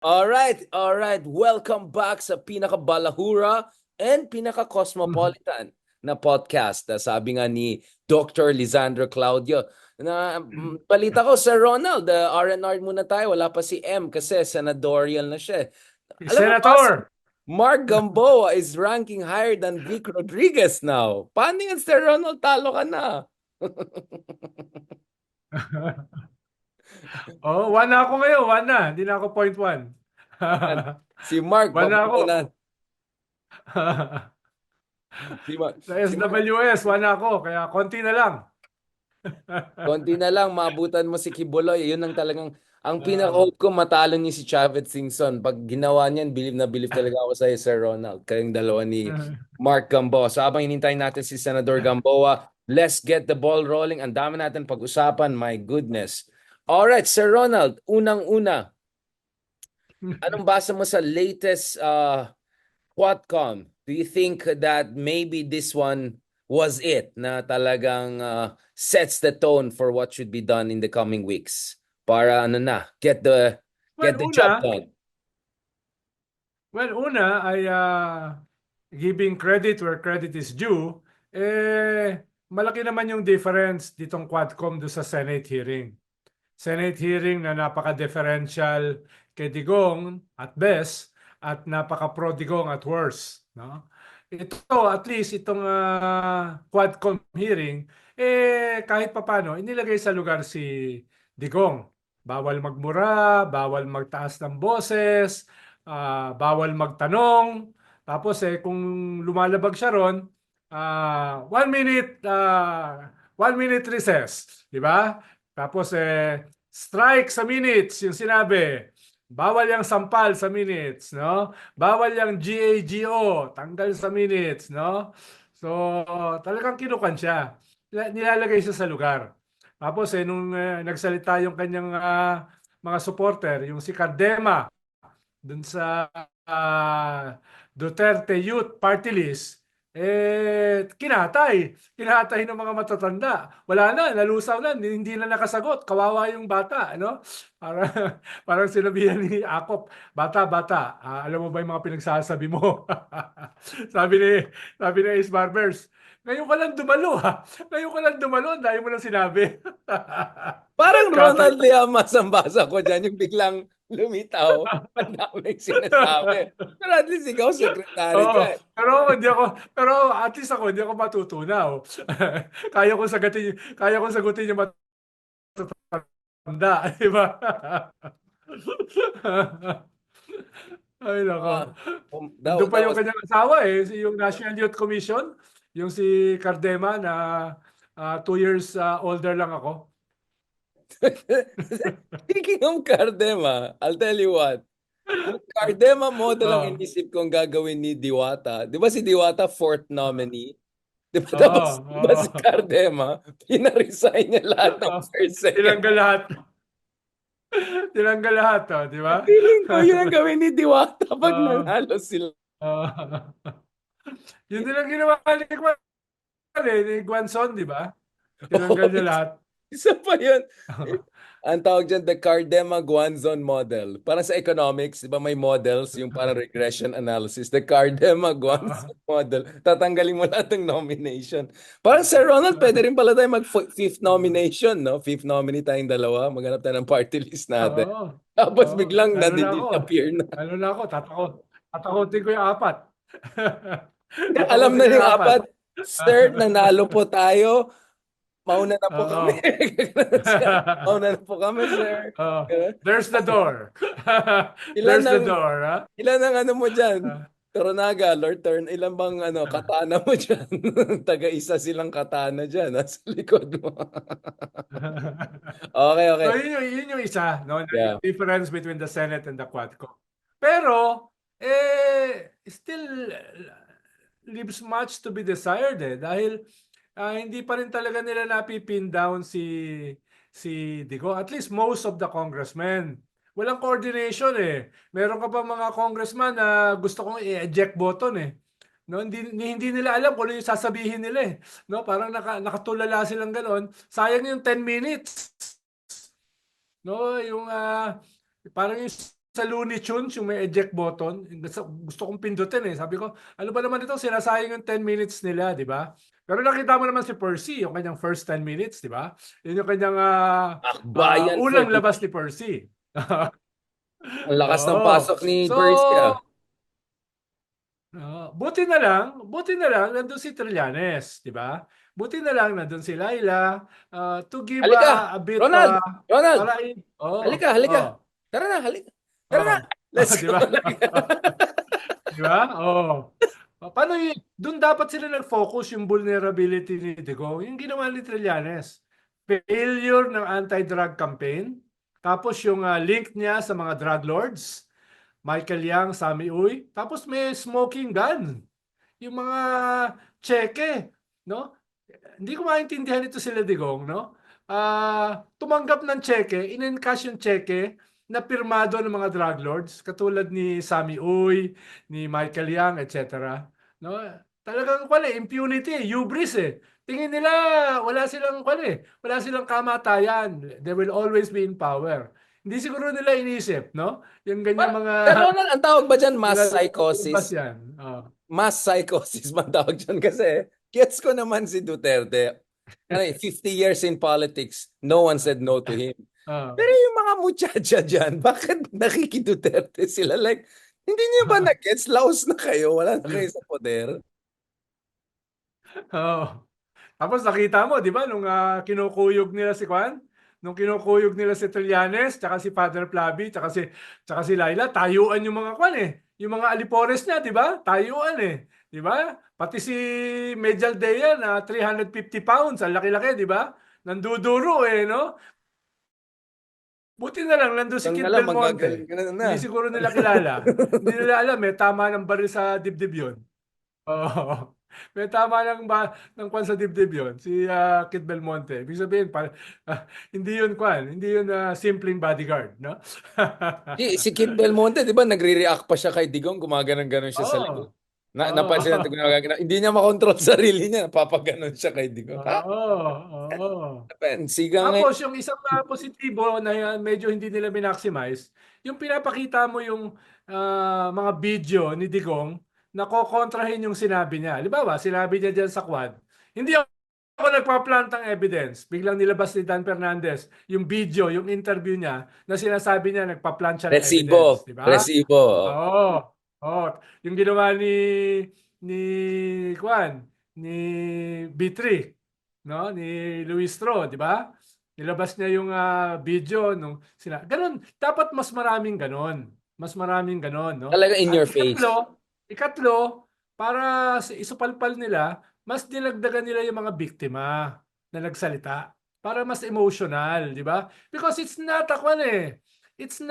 All right. Welcome back sa pinakabalahura and pinaka-cosmopolitan na podcast. Sabi nga ni Dr. Lisandro Claudio, na balita ko sa Ronald, R&R muna tayo. Wala pa si M kasi senatorial na siya. Alam mo ba, Senator! Mark Gamboa is ranking higher than Vic Rodriguez now. Paano yan, Sir Ronald? Talo ka na. Oh, one na ako ngayon. One na. Hindi na ako point one. Yan. Si Mark, One na papunta ako. na. Si, Ma- Sa si Mark. SWS, one na ako. Kaya konti na lang. Konti na lang, maabutan mo si Kibuloy. Yun ang talagang, ang Ah. pinaka-hope ko, matalo niya si Chavez Singson. Pag ginawa niyan, believe na believe talaga ako sa'yo, Sir Ronald. Kayong dalawa ni Mark Gamboa. So habang hinintay natin si Senador Gamboa, let's get the ball rolling. Ang dami natin pag-usapan, my goodness. Alright, Sir Ronald, unang-una, anong basa mo sa latest Quadcom? Do you think that maybe this one was it na talagang sets the tone for what should be done in the coming weeks para ano na Well, get the job una, done? well, una ay giving credit where credit is due. Malaki naman yung difference ditong Quadcom do sa Senate hearing. Senate hearing na napaka-differential kay Digong at best at napaka-pro Digong at worst, no? Ito, at least itong Quadcom hearing, kahit papano, inilagay sa lugar si Digong. Bawal magmura, bawal magtaas ng boses, bawal magtanong. Tapos kung lumalabag siya ron, 1 minute, 1 minute recess, di ba? Tapos strike sa minutes yung sinabi. Bawal yung sampal sa minutes, no? Bawal yung GAGO, tanggal sa minutes, no? So, talagang kinukan siya. Nilalagay siya sa lugar. Tapos nung nagsalita yung kanyang mga supporter, yung si Cardema, dun sa Duterte Youth Party List, kinatay ng mga matatanda. Wala na, nalusaw na, hindi na nakasagot. Kawawa yung bata, ano? Para, parang sinabihan ni Akop, bata, alam mo ba yung mga pinagsasabi mo? sabi ni, sabi ni Ace Barbers, ngayon ka lang dumalo ha. Ngayon ka lang dumalo, dahil mo lang sinabi. Parang Katay. Ronald Llamas ang basa ko dyan, yung biglang lumitaw. Ang daming sinasabi. Pero at least ikaw, secretary Oo, ka. Eh. pero at least ako hindi ako matutunaw. Kaya ko sagutin yung matanda, di ba? Ay nako. That, Nandun pa that yung was kanyang asawa yung National Youth Commission, yung si Cardema na 2 years older lang ako. Speaking of Cardema, I'll tell you what. Kung Cardema model ang Oo. inisip kong gagawin ni Diwata, di ba si Diwata fourth nominee? Di ba Oo, tapos di ba si oo. Cardema, pinaresign niya lahat ng first, second. Tinanggal lahat. Tinanggal lahat, di ba? Feeling ko yun ang gawin ni Diwata pag Oo. nanalo sila. Oo. Yun din ang ginawa ni Guanzon, di ba? Oo, Tinanggal niya lahat. isa pa yun. Ang tawag dyan, the Cardema Guanzon model. Parang sa economics, di ba may models, yung parang regression analysis. The Cardema Guanzon model. Tatanggalin mo lahat ng nomination. Parang Sir Ronald, pwede rin pala tayo mag-fifth nomination, no? Fifth nominee tayong dalawa. Maghanap tayo ng party list natin. Oo. Tapos Oo. biglang Lalo na ako. na-disappear na. Lalo na ako. Tatakotin ko yung apat. Alam Tatakotin na ko yung yung apat. apat. Sir, nanalo po tayo. Mauna na po kami. Oo. Mauna na po kami, sir. There's the door. Ilan There's the ang door, ha? ilan ang ano mo diyan? Toronaga, Lord Turn, ilan bang ano katana mo diyan? Taga-isa silang katana diyan sa likod mo. Okay, okay. So yun yung isa, no? Yeah. Yung difference between the Senate and the Quadcom. Pero still leaves much to be desired dahil hindi pa rin talaga nila napipin down si Digo. At least most of the congressmen. Walang coordination Meron ka pa mga congressman na gusto kong i-eject button No, hindi nila alam kung ano yung sasabihin nila No, parang nakatulala silang ganoon. Sayang yung 10 minutes. No, yung parang yung sa Looney Tunes, yung may eject button, gusto kong pindutin eh. Sabi ko, ano ba naman ito? Sinasayang yung 10 minutes nila, di ba? Pero nakita mo naman si Percy, yung kanyang first 10 minutes, di ba? Yun yung kanyang Akbayan for unang the labas ni Percy. ang lakas ng Oo. pasok ni So, Percy. buti na lang nandun si Trillanes, di ba? Buti na lang nandun si Laila to give Halika, a bit Ronald! Ronald! para Halika, oh, halika. Tara na, halika. Tara na. oh. Let's Di go. ba? Di ba? Oh. Paano yun? Doon dapat sila nag-focus yung vulnerability ni Digong. Yung ginawa ni Trillanes. Failure ng anti-drug campaign. Tapos yung link niya sa mga drug lords. Michael Yang, Sami Uy. Tapos may smoking gun. Yung mga cheque, no? Hindi ko maintindihan ito sila Digong, no? Tumanggap ng cheque, in-encash yung cheque na pirmado ng mga drug lords katulad ni Sami Uy, ni Michael Yang, etc. No? Talagang impunity, hubris eh. Tingin nila wala silang wala silang kamatayan. They will always be in power. Hindi siguro nila inisip, no? Yung ganyan mga Pero Ronald, ang tawag ba dyan, mass lalabas psychosis? yan. Mass psychosis man tawag dyan kasi gets ko naman si Duterte. 50 years in politics, no one said no to him. Ah. Pero yung mga muchacha dyan, bakit nakikiduterte sila? Like, hindi niyo ba na-gets? Laos na kayo, wala na kayo sa poder. Oo. Tapos nakita mo, di ba, nung kinukuyog nila si Juan, nung kinukuyog nila si Trillanes, tsaka si Father Flavi, tsaka si Laila, tayuan yung mga Juan eh. Yung mga alipores niya, di ba? Tayuan eh. Di ba? Pati si Medjal Dea na 350 pounds, ang laki-laki, di ba? Nanduduro eh, no? Buti na lang, nandun si Kung Kid alam, magagaling Belmonte. ka na. Hindi siguro nila kilala. Hindi nila alam, may tama ng baril sa dibdib yun. Oo. May tama ng kwan sa dibdib yun, si Kid Belmonte. Ibig sabihin, hindi yun kwan, hindi yun simpleng bodyguard, no? Si Kid Belmonte, di ba, nagre-react pa siya kay Digong, gumaganon-ganon siya sa likod. Oo. Oo. Napansin natin gumaganon. Hindi niya makontrol sarili niya, napapaganon siya kay Digong. Oo. Oo. Siga nga. Tapos yung isang positibo na medyo hindi nila minaksimized, yung pinapakita mo yung mga video ni Digong na kokontrahin yung sinabi niya. Halimbawa, sinabi niya dyan sa quad, hindi ako nagpa-plantang evidence. Biglang nilabas ni Dan Fernandez yung video, yung interview niya na sinasabi niya nagpa-plant siya ng evidence. Resibo. Di ba? Resibo. Oo. Oo. Yung ginawa ni Juan, ni B3, no, ni Luis Tro, di ba? Nilabas niya yung video nung ganun, dapat mas maraming ganun. Mas maraming ganun, no? Talaga in At your face. ikatlo, para sa isupalpal nila, mas dinagdagan nila yung mga biktima na nagsalita para mas emotional, di ba? Because it's not a it's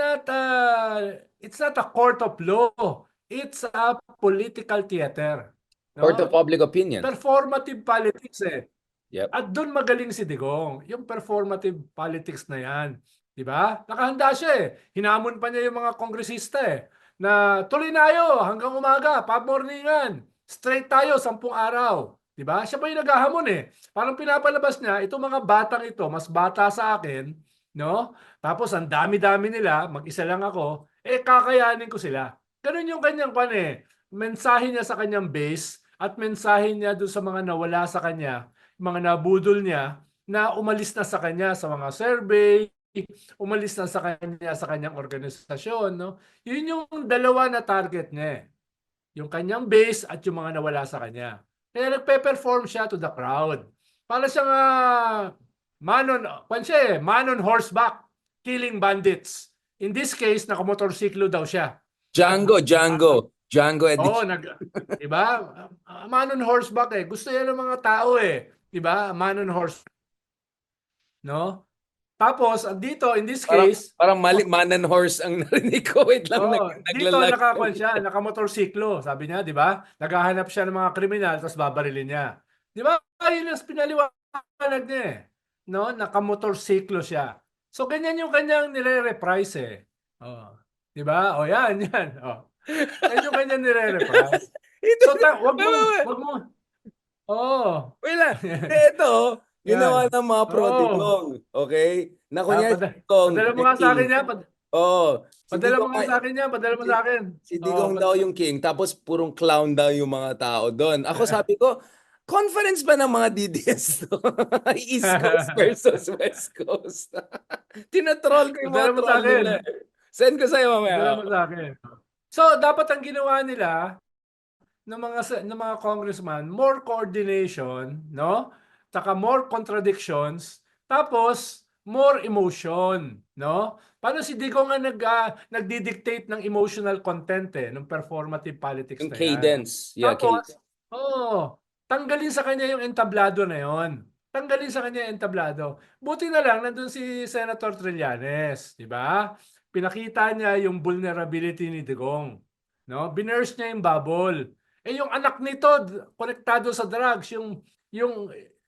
not a court of law. It's a political theater. Court No? of public opinion. Performative politics eh. Yep. At doon magaling si Digong, yung performative politics na yan. Di ba? Nakahanda siya eh. Hinamon pa niya yung mga kongresista eh. Na tuloy na tayo hanggang umaga, pamorningan. Straight tayo, 10 araw. Di ba? Siya pa yung naghahamon eh. Parang pinapalabas niya, itong mga batang ito, mas bata sa akin, no? Tapos ang dami-dami nila, mag-isa lang ako, kakayanin ko sila. Ganun yung kanyang kwan eh. Mensahe niya sa kanyang base at mensahe niya doon sa mga nawala sa kanya, mga nabudol niya na umalis na sa kanya sa mga survey, umalis na sa kanya sa kanyang organisasyon, no? Yun yung dalawa na target niya. Yung kanyang base at yung mga nawala sa kanya. Kaya nagpe-perform siya to the crowd. Para siyang man on horseback killing bandits. In this case, nakamotorsiklo daw siya. Django Oo, edition. di ba? Man on horseback eh. Gusto yan ng mga tao eh. Di ba? Man on horse. No? Tapos, dito, in this case, Parang mali, man and horse ang narinig ko. Wait lang, dito naglalag. nakakuan siya, nakamotorsiklo. Sabi niya, di ba? Naghahanap siya ng mga kriminal, tapos babarilin niya. Di ba? Yun ang pinaliwanag niya eh. No? Nakamotorsiklo siya. So, ganyan yung kanyang nire-reprise eh. Oh. Di ba? O yan. Oh. Yan yung kanyang nire-reprise. So, wag mo. Oh. Wait lang. Ito, ginawa Yan. ng mga Oh. pro-Digong. Okay? Na kunyari, Digong. Padala mo nga sa akin yan. Oo. Si Padala mo Digong, nga sa akin yan, padala mo si, sa akin. si Oo, Digong daw yung king, tapos purong clown daw yung mga tao doon. Ako sabi ko, conference ba ng mga DDS to? East Coast versus West Coast. Tinotroll ko yung padala mga mo sa troll akin. nila. Send ko sa'yo Padala mamaya. mo sa akin. So, dapat ang ginawa nila ng mga congressman, more coordination, no? Taka more contradictions, tapos more emotion, no? Paano si Digong nga nagdi-dictate ng emotional content ng performative politics Yung na yan. cadence. Yeah, Tapos, cadence. tanggalin sa kanya yung entablado na yon. Tanggalin sa kanya yung entablado. Buti na lang nandun si Senator Trillanes, di ba? Pinakita niya yung vulnerability ni Digong. No? Binurst niya yung bubble. Eh yung anak nito konektado sa drugs, yung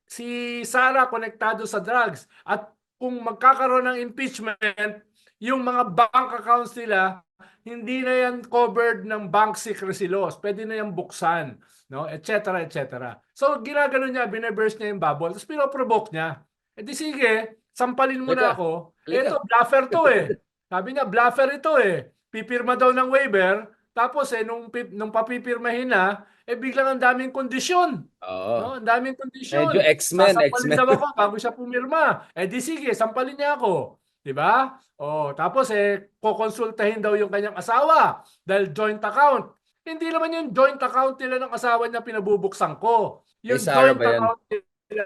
si Sara konektado sa drugs at kung magkakaroon ng impeachment, yung mga bank accounts nila hindi na yan covered ng bank secrecy laws. Pwede na yan buksan, no? Et cetera, et cetera. So ginagano niya, bineburst niya yung bubble, tapos pinoprovoke niya. Eh di sige, sampalin mo na Halika. ako. Halika. Eto, bluffer to eh. Sabi niya, bluffer ito eh. Pipirma daw ng waiver, tapos nung papipirmahin na, biglang ang daming kondisyon. Oo. No? Ang daming Medyo kondisyon. X-Men, Sasampalin X-Men. daw ako bago siya pumirma. Eh di sige, sampalin niya ako. 'Di ba? Oh, tapos kokonsultahin daw yung kanyang asawa dahil joint account. Hindi naman yung joint account nila ng asawa niya pinabubuksan ko. Kay Yung Sarah joint ba yan? account nila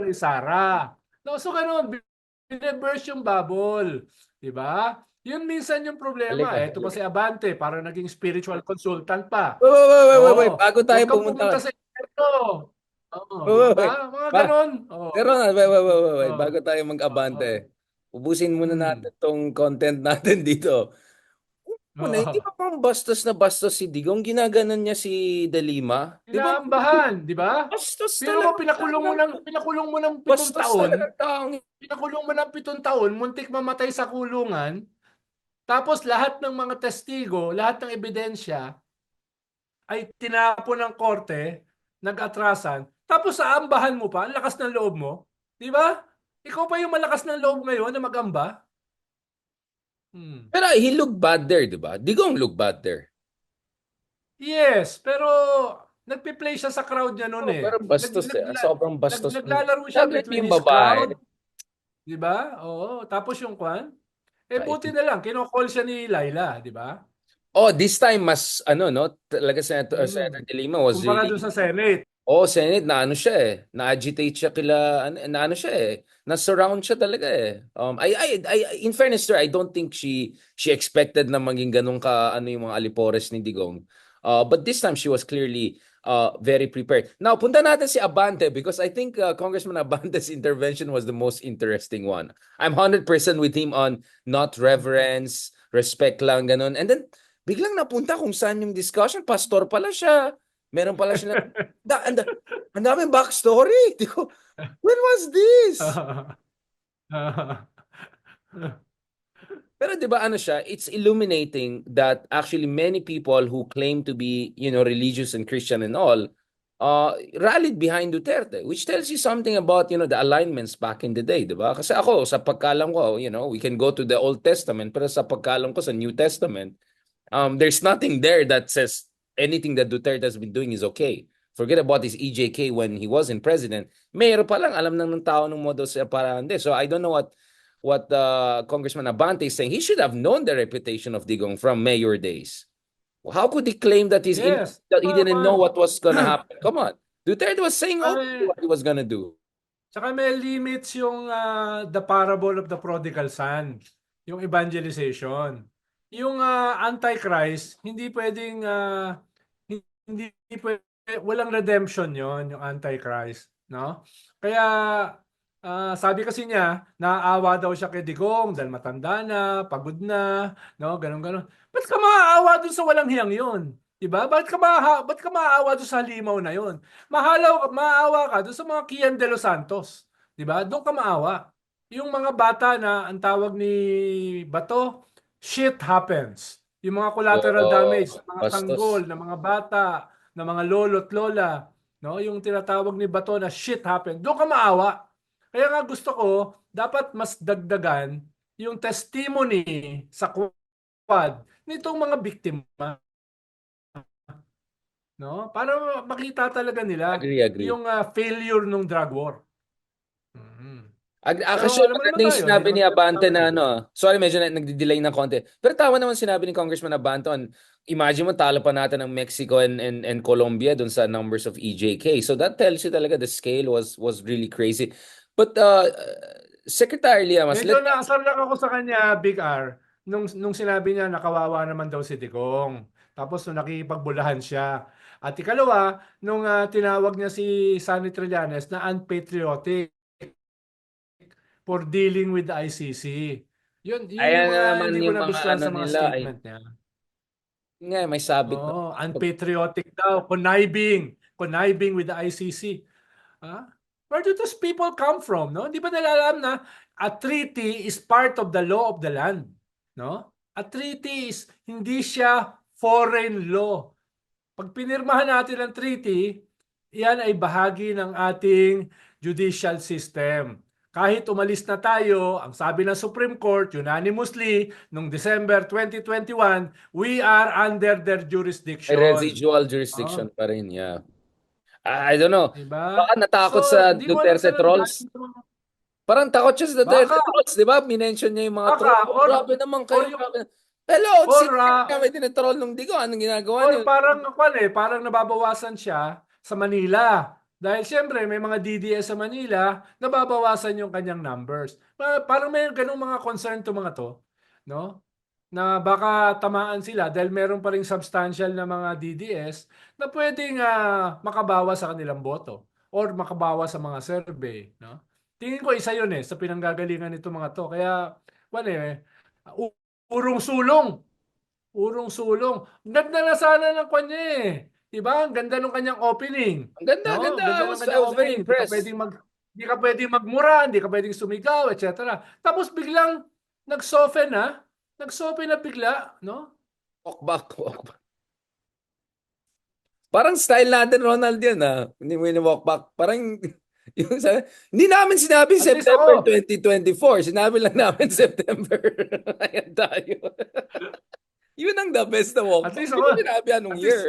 ni Sarah. No, so ganun, bine-burst yung bubble. 'Di ba? Yun minsan yung problema. Halika, Ito pa halika. si Abante, para naging spiritual consultant pa. Wait. Oo. Bago tayo Huwag kang pumunta pumunta. sa impyerno. Oo, di Wait. ba? Mga Ba, ganon. Oo. pero wait. Oo. Bago tayo Oo. mag-abante. Ubusin muna Hmm. natin tong content natin dito. Una, hindi Oo. ba pang bastos na bastos si Digong? Ginaganon niya si De Lima? Di ba? Inaambahan, di ba? Bastos Pero mo talaga. pinakulong mo ng 7 Bastos talaga taon, taong. pinakulong mo ng 7 taon, muntik mamatay sa kulungan, tapos lahat ng mga testigo, lahat ng ebidensya ay tinapon ng korte, nag-atrasan, tapos aambahan mo pa, ang lakas ng loob mo, di ba? Ikaw pa yung malakas ng loob ngayon na mag-amba? Hmm. Pero he looked bad there, di ba? Digong look bad there. Yes, pero nagpi-play siya sa crowd niya noon Oh, eh. pero bastos eh. Sobrang bastos. Naglalaro siya Lalo between yung his babae. crowd, 'di ba? Oo, tapos yung kwan, Right. buti na lang kino-call siya ni Laila, 'di ba? Oh, this time mas ano no, talaga Senator Mm. De Lima was Kumpara really. doon sa Senate. Oh, Senate na ano siya eh. Na-agitate siya na ano siya eh. Na-surround siya talaga eh. In fairness to her, I don't think she expected na maging ganun ka ano yung mga alipores ni Digong. But this time she was clearly very prepared. Now, punta natin si Abante because I think Congressman Abante's intervention was the most interesting one. I'm 100% with him on not reverence, respect lang ganun. And then biglang napunta kung saan yung discussion, pastor pala siya. Meron pala siya ang daming backstory. Di ko, when was this? Pero 'di ba ano siya, it's illuminating that actually many people who claim to be, religious and Christian and all, rallied behind Duterte, which tells you something about, the alignments back in the day, 'di ba? Kasi ako sa pagkalam ko, we can go to the Old Testament, pero sa pagkalam ko sa New Testament, there's nothing there that says anything that Duterte has been doing is okay. Forget about his EJK when he wasn't president. Mayor pa lang, alam nang ng tao ng modus operandi. So I don't know what Congressman Abante is saying. He should have known the reputation of Digong from mayor days. How could he claim that Yes. that he didn't know Kwan. what was gonna happen? Come on. Duterte was saying openly Ay, what he was gonna do. Tsaka may limits yung the parable of the prodigal son, yung evangelization. Yung antichrist, hindi pwedeng hindi pwede, walang redemption yon yung antichrist, no? Kaya sabi kasi niya, naaawa daw siya kay Digong dahil matanda na, pagod na, no? Ganon. Ba't ka maaawa dun sa walang hiyang yun? Diba? Ba't ka maaawa dun sa halimaw na yun? Maawa ka dun sa mga Kian de los Santos. 'Di ba? Doon ka maawa. Yung mga bata na ang tawag ni Bato, shit happens. Yung mga collateral damage, mga sanggol, Bastos. na mga bata, na mga lolo't lola, no? Yung tinatawag ni Bato na shit happens. Doon ka maawa. Kaya nga gusto ko, dapat mas dagdagan yung testimony sa Quad nitong mga biktima, no? Para makita talaga nila Agree. yung failure ng drug war. Mhm. Pero Kasi alam mo naman maganda yung tayo, hindi sinabi naman ni tayo Abante na magkamali. sorry medyo nagdi-delay ng konti. Pero tama naman sinabi ni Congressman Abante imagine mo talo pa natin ng Mexico and Colombia dun sa numbers of EJK. So that tells you talaga the scale was really crazy. But Secretary Llamas, Medyo naasar lang ako sa kanya, Big R, nung sinabi niya na kawawa naman daw si Digong. Tapos nung nakikipagbulahan siya. At ikalawa, nung tinawag niya si Sonny Trillanes na unpatriotic for dealing with the ICC. Yun ayan yung na mga naman hindi ko yung mga nagustuhan ano sa mga nila ay statement niya. nga may sabit na. Oh, unpatriotic daw, conniving with the ICC. Ah? Where do those people come from, no? Hindi ba nila alam na a treaty is part of the law of the land, no? A treaty is hindi siya foreign law. Pag pinirmahan natin ang treaty, yan ay bahagi ng ating judicial system. Kahit umalis na tayo, ang sabi ng Supreme Court unanimously noong December 2021, we are under their May jurisdiction. residual Oh, jurisdiction pa rin, yeah. I don't know. diba? Baka natakot So, sa hindi mo alam Duterte saan ang trolls. galing sa mga. Parang takot siya sa Duterte Baka, trolls, di ba? Minention niya yung mga troll. baka, Oh, grabe naman or kayo, yung, grabe. Hello, or, sino kami tinatroll nung Digo? Anong ginagawa niyo? or parang nababawasan siya sa Manila. Dahil siyempre, may mga DDS sa Manila, nababawasan yung kanyang numbers. Parang may ganung mga concern to mga to, no? Na baka tamaan sila dahil meron pa ring substantial na mga DDS na pwedeng makabawa sa kanilang boto or makabawa sa mga survey, no? Tingin ko isa 'yun sa pinanggagalingan nito mga to. Kaya u- urong sulong, urong sulong. Ganda na sana ng kanya eh. 'Di ba? Ang ganda ng kanyang opening, Ang ganda, no? ganda. Ang ganda ng I kanyang was very opening. impressed. Hindi ka pwedeng magmura, hindi ka pwedeng sumigaw, etc. Tapos biglang nag-soften Nag-soften na bigla, no? Walk back, walk back. Parang style natin, Ronald, yan, ah. Hindi mo walk back. Parang, hindi namin sinabi At least September ako, 2024. Sinabi lang namin September. Ayan tayo. Yun ang the best na walk at back. least Hindi ako, mo sinabi anong at least, year.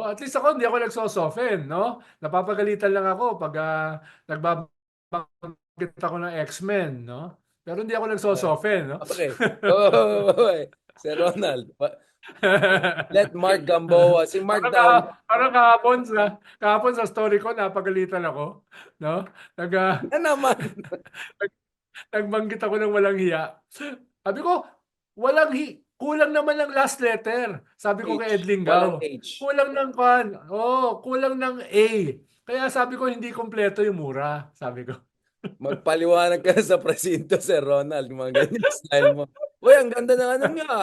at least ako, hindi ako nagso-soften, no? Napapagalitan lang ako pag nagbabanggit ako ng X-Men, no? Pero hindi ako nagso-soften, no? Okay. Oh, si Ronald. Let Mark Gamboa. Si Mark daw. Parang kahapon sa story ko, napagalitan ako, no? Nag, ah, Yan naman. Nagbanggit ako ng walang hiya. Sabi ko, kulang naman ng last letter. Sabi ko kay H. Edling Walang Gao. H. Kulang ng kan. Oh, kulang ng A. Kaya sabi ko hindi kompleto yung mura, sabi ko. Magpaliwanag ka sa presinto, Sir Ronald. Yung mga ganyan style mo. Uy, ang ganda ng ano nga.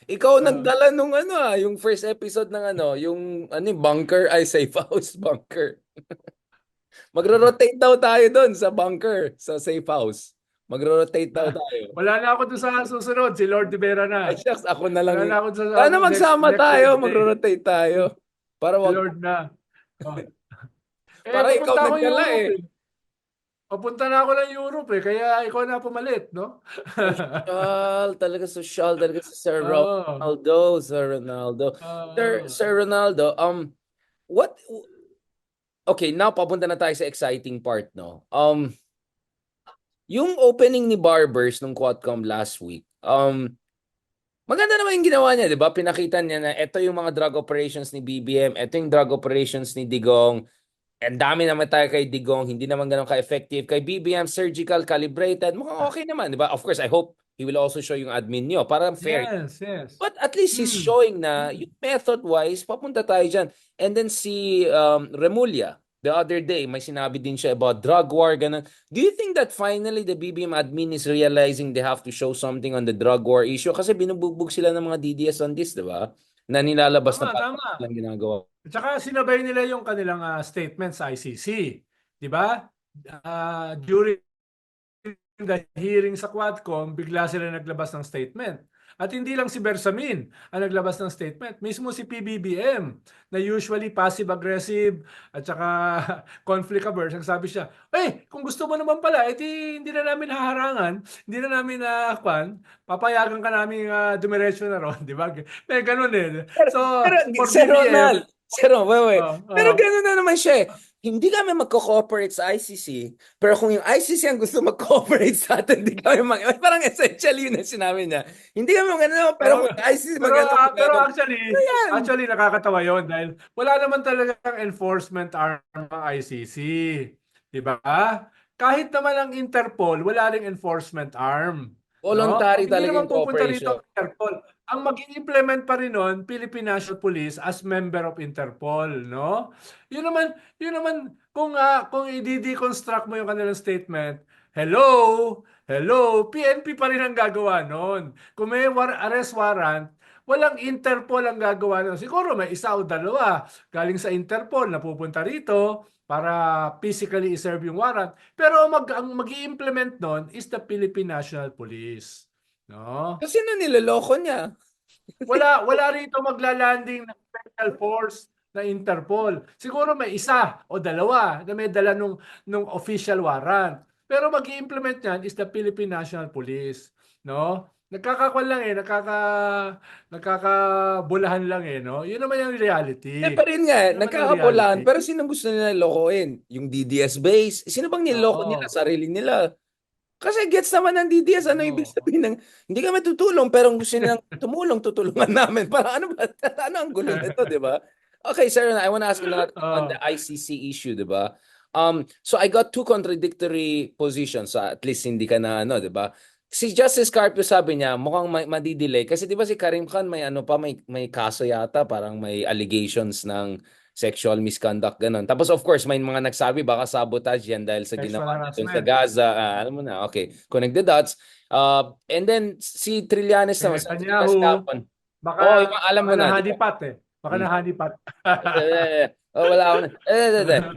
Ikaw Ah, nagdala nung yung first episode ng yung bunker, ay safe house bunker. Magro-rotate daw tayo doon sa bunker, sa safe house. Magro-rotate daw tayo. wala na ako doon sa susunod. Si Lord de Vera Ay, na. shucks, ako na lang. Wala na ako sa Sana next magsama next tayo, Wednesday. magro-rotate tayo. Para Si wag, Lord na. Oh. para ikaw Pupunta ako nagdala Europe eh. eh. Papunta na ako ng Europe eh. Kaya ikaw na pumalit, no? Social talaga si Sir Oo. Ronaldo, Sir Ronaldo. Oo. Sir Ronaldo, what okay, now papunta na tayo sa exciting part, no? Yung opening ni Barbers nung Quadcom last week, maganda naman yung ginawa niya, di ba? Pinakita niya na ito yung mga drug operations ni BBM, ito yung drug operations ni Digong. Ang dami naman tayo kay Digong, hindi naman ganun ka-effective. Kay BBM, surgical, calibrated, mukhang okay naman, di ba? Of course, I hope he will also show yung admin nyo. Para fair. Yes, yes. But at least he's Mm. showing na yung method-wise, papunta tayo dyan. And then si Remulla, the other day, may sinabi din siya about drug war, ganun. Do you think that finally the BBM admin is realizing they have to show something on the drug war issue? Kasi binubugbog sila ng mga DDS on this, di ba? Na nilalabas na Tama, parang tama. lang ginagawa. At saka sinabay nila yung kanilang statement sa ICC. Di ba? During the hearing sa Quadcom, bigla sila naglabas ng statement. At hindi lang si Bersamin ang naglabas ng statement. Mismo si PBBM na usually passive-aggressive at saka conflict averse, nagsabi siya, kung gusto mo naman pala, hindi na namin haharangan, hindi na namin papayagan ka namin dumiretso na ron, di ba? May ganun eh. Pero, So, pero for Sir BBM, Ronald, Sir Ron, wait. oh, Pero oh, gano'n na naman siya eh. Hindi kami magko-cooperate sa ICC, pero kung yung ICC ang gusto mag-cooperate sa atin, hindi kami parang essentially yun ang sinabi niya. Hindi kami mag-ano, pero pero kung yung ICC pero mag-ano, pero mag-ano. Ano actually yan? actually nakakatawa yon dahil wala naman talagang enforcement arm ang ICC, 'di ba? Kahit naman ang Interpol, wala ring enforcement arm, no? Voluntary Hindi talaga naman yung pupunta rito cooperation. ang Interpol. Ang mag-implement pa rin nun, Philippine National Police as member of Interpol, no? Yun naman kung i-deconstruct mo yung kanilang statement, hello, PNP pa rin ang gagawa nun. Kung may arrest warrant, walang Interpol ang gagawa nun. Siguro may isa o dalawa galing sa Interpol na pupunta rito para physically i-serve yung warrant. Pero ang mag-i-implement nun is the Philippine National Police. No? Kasi na niloloko niya. Wala rito maglalanding ng special force na Interpol. Siguro may isa o dalawa na may dala nung official warrant. Pero mag-i-implement niyan is the Philippine National Police, no? Nagkakakwan lang nagkakabulahan lang no? Yun naman yung Eh reality. pa rin nga, Yun naman yung nagkakapulaan. reality. Pero sino gusto nila lokohin? Yung DDS base? Sino bang niloko nila? Oo. Sarili nila. Kasi gets naman ng DDS, ano ibig Oo. sabihin ng, hindi kami tutulong, pero kung gusto nilang tumulong, tutulungan namin. Parang ano ba, ano ang gulo nito, di ba? Okay, sir, I want to ask another on the Oo. ICC issue, di ba? So I got two contradictory positions, at least hindi ka na ano, di ba? Si Justice Carpio sabi niya, mukhang madidelay. Kasi di ba si Karim Khan may ano pa, may kaso yata, parang may allegations ng sexual misconduct, ganun. Tapos of course, may mga nagsabi baka sabotage yan dahil sa Sexual ginawa niya dun sa harassment. Gaza. Alam mo na, okay. Connect the dots. And then si Trillanes Si naman, sa Trillanes Netanyahu, kahapon. baka Oh, alam baka mo na, di ba? nahanipat eh. Baka Hmm. nahanipat. Oh, wala ako na.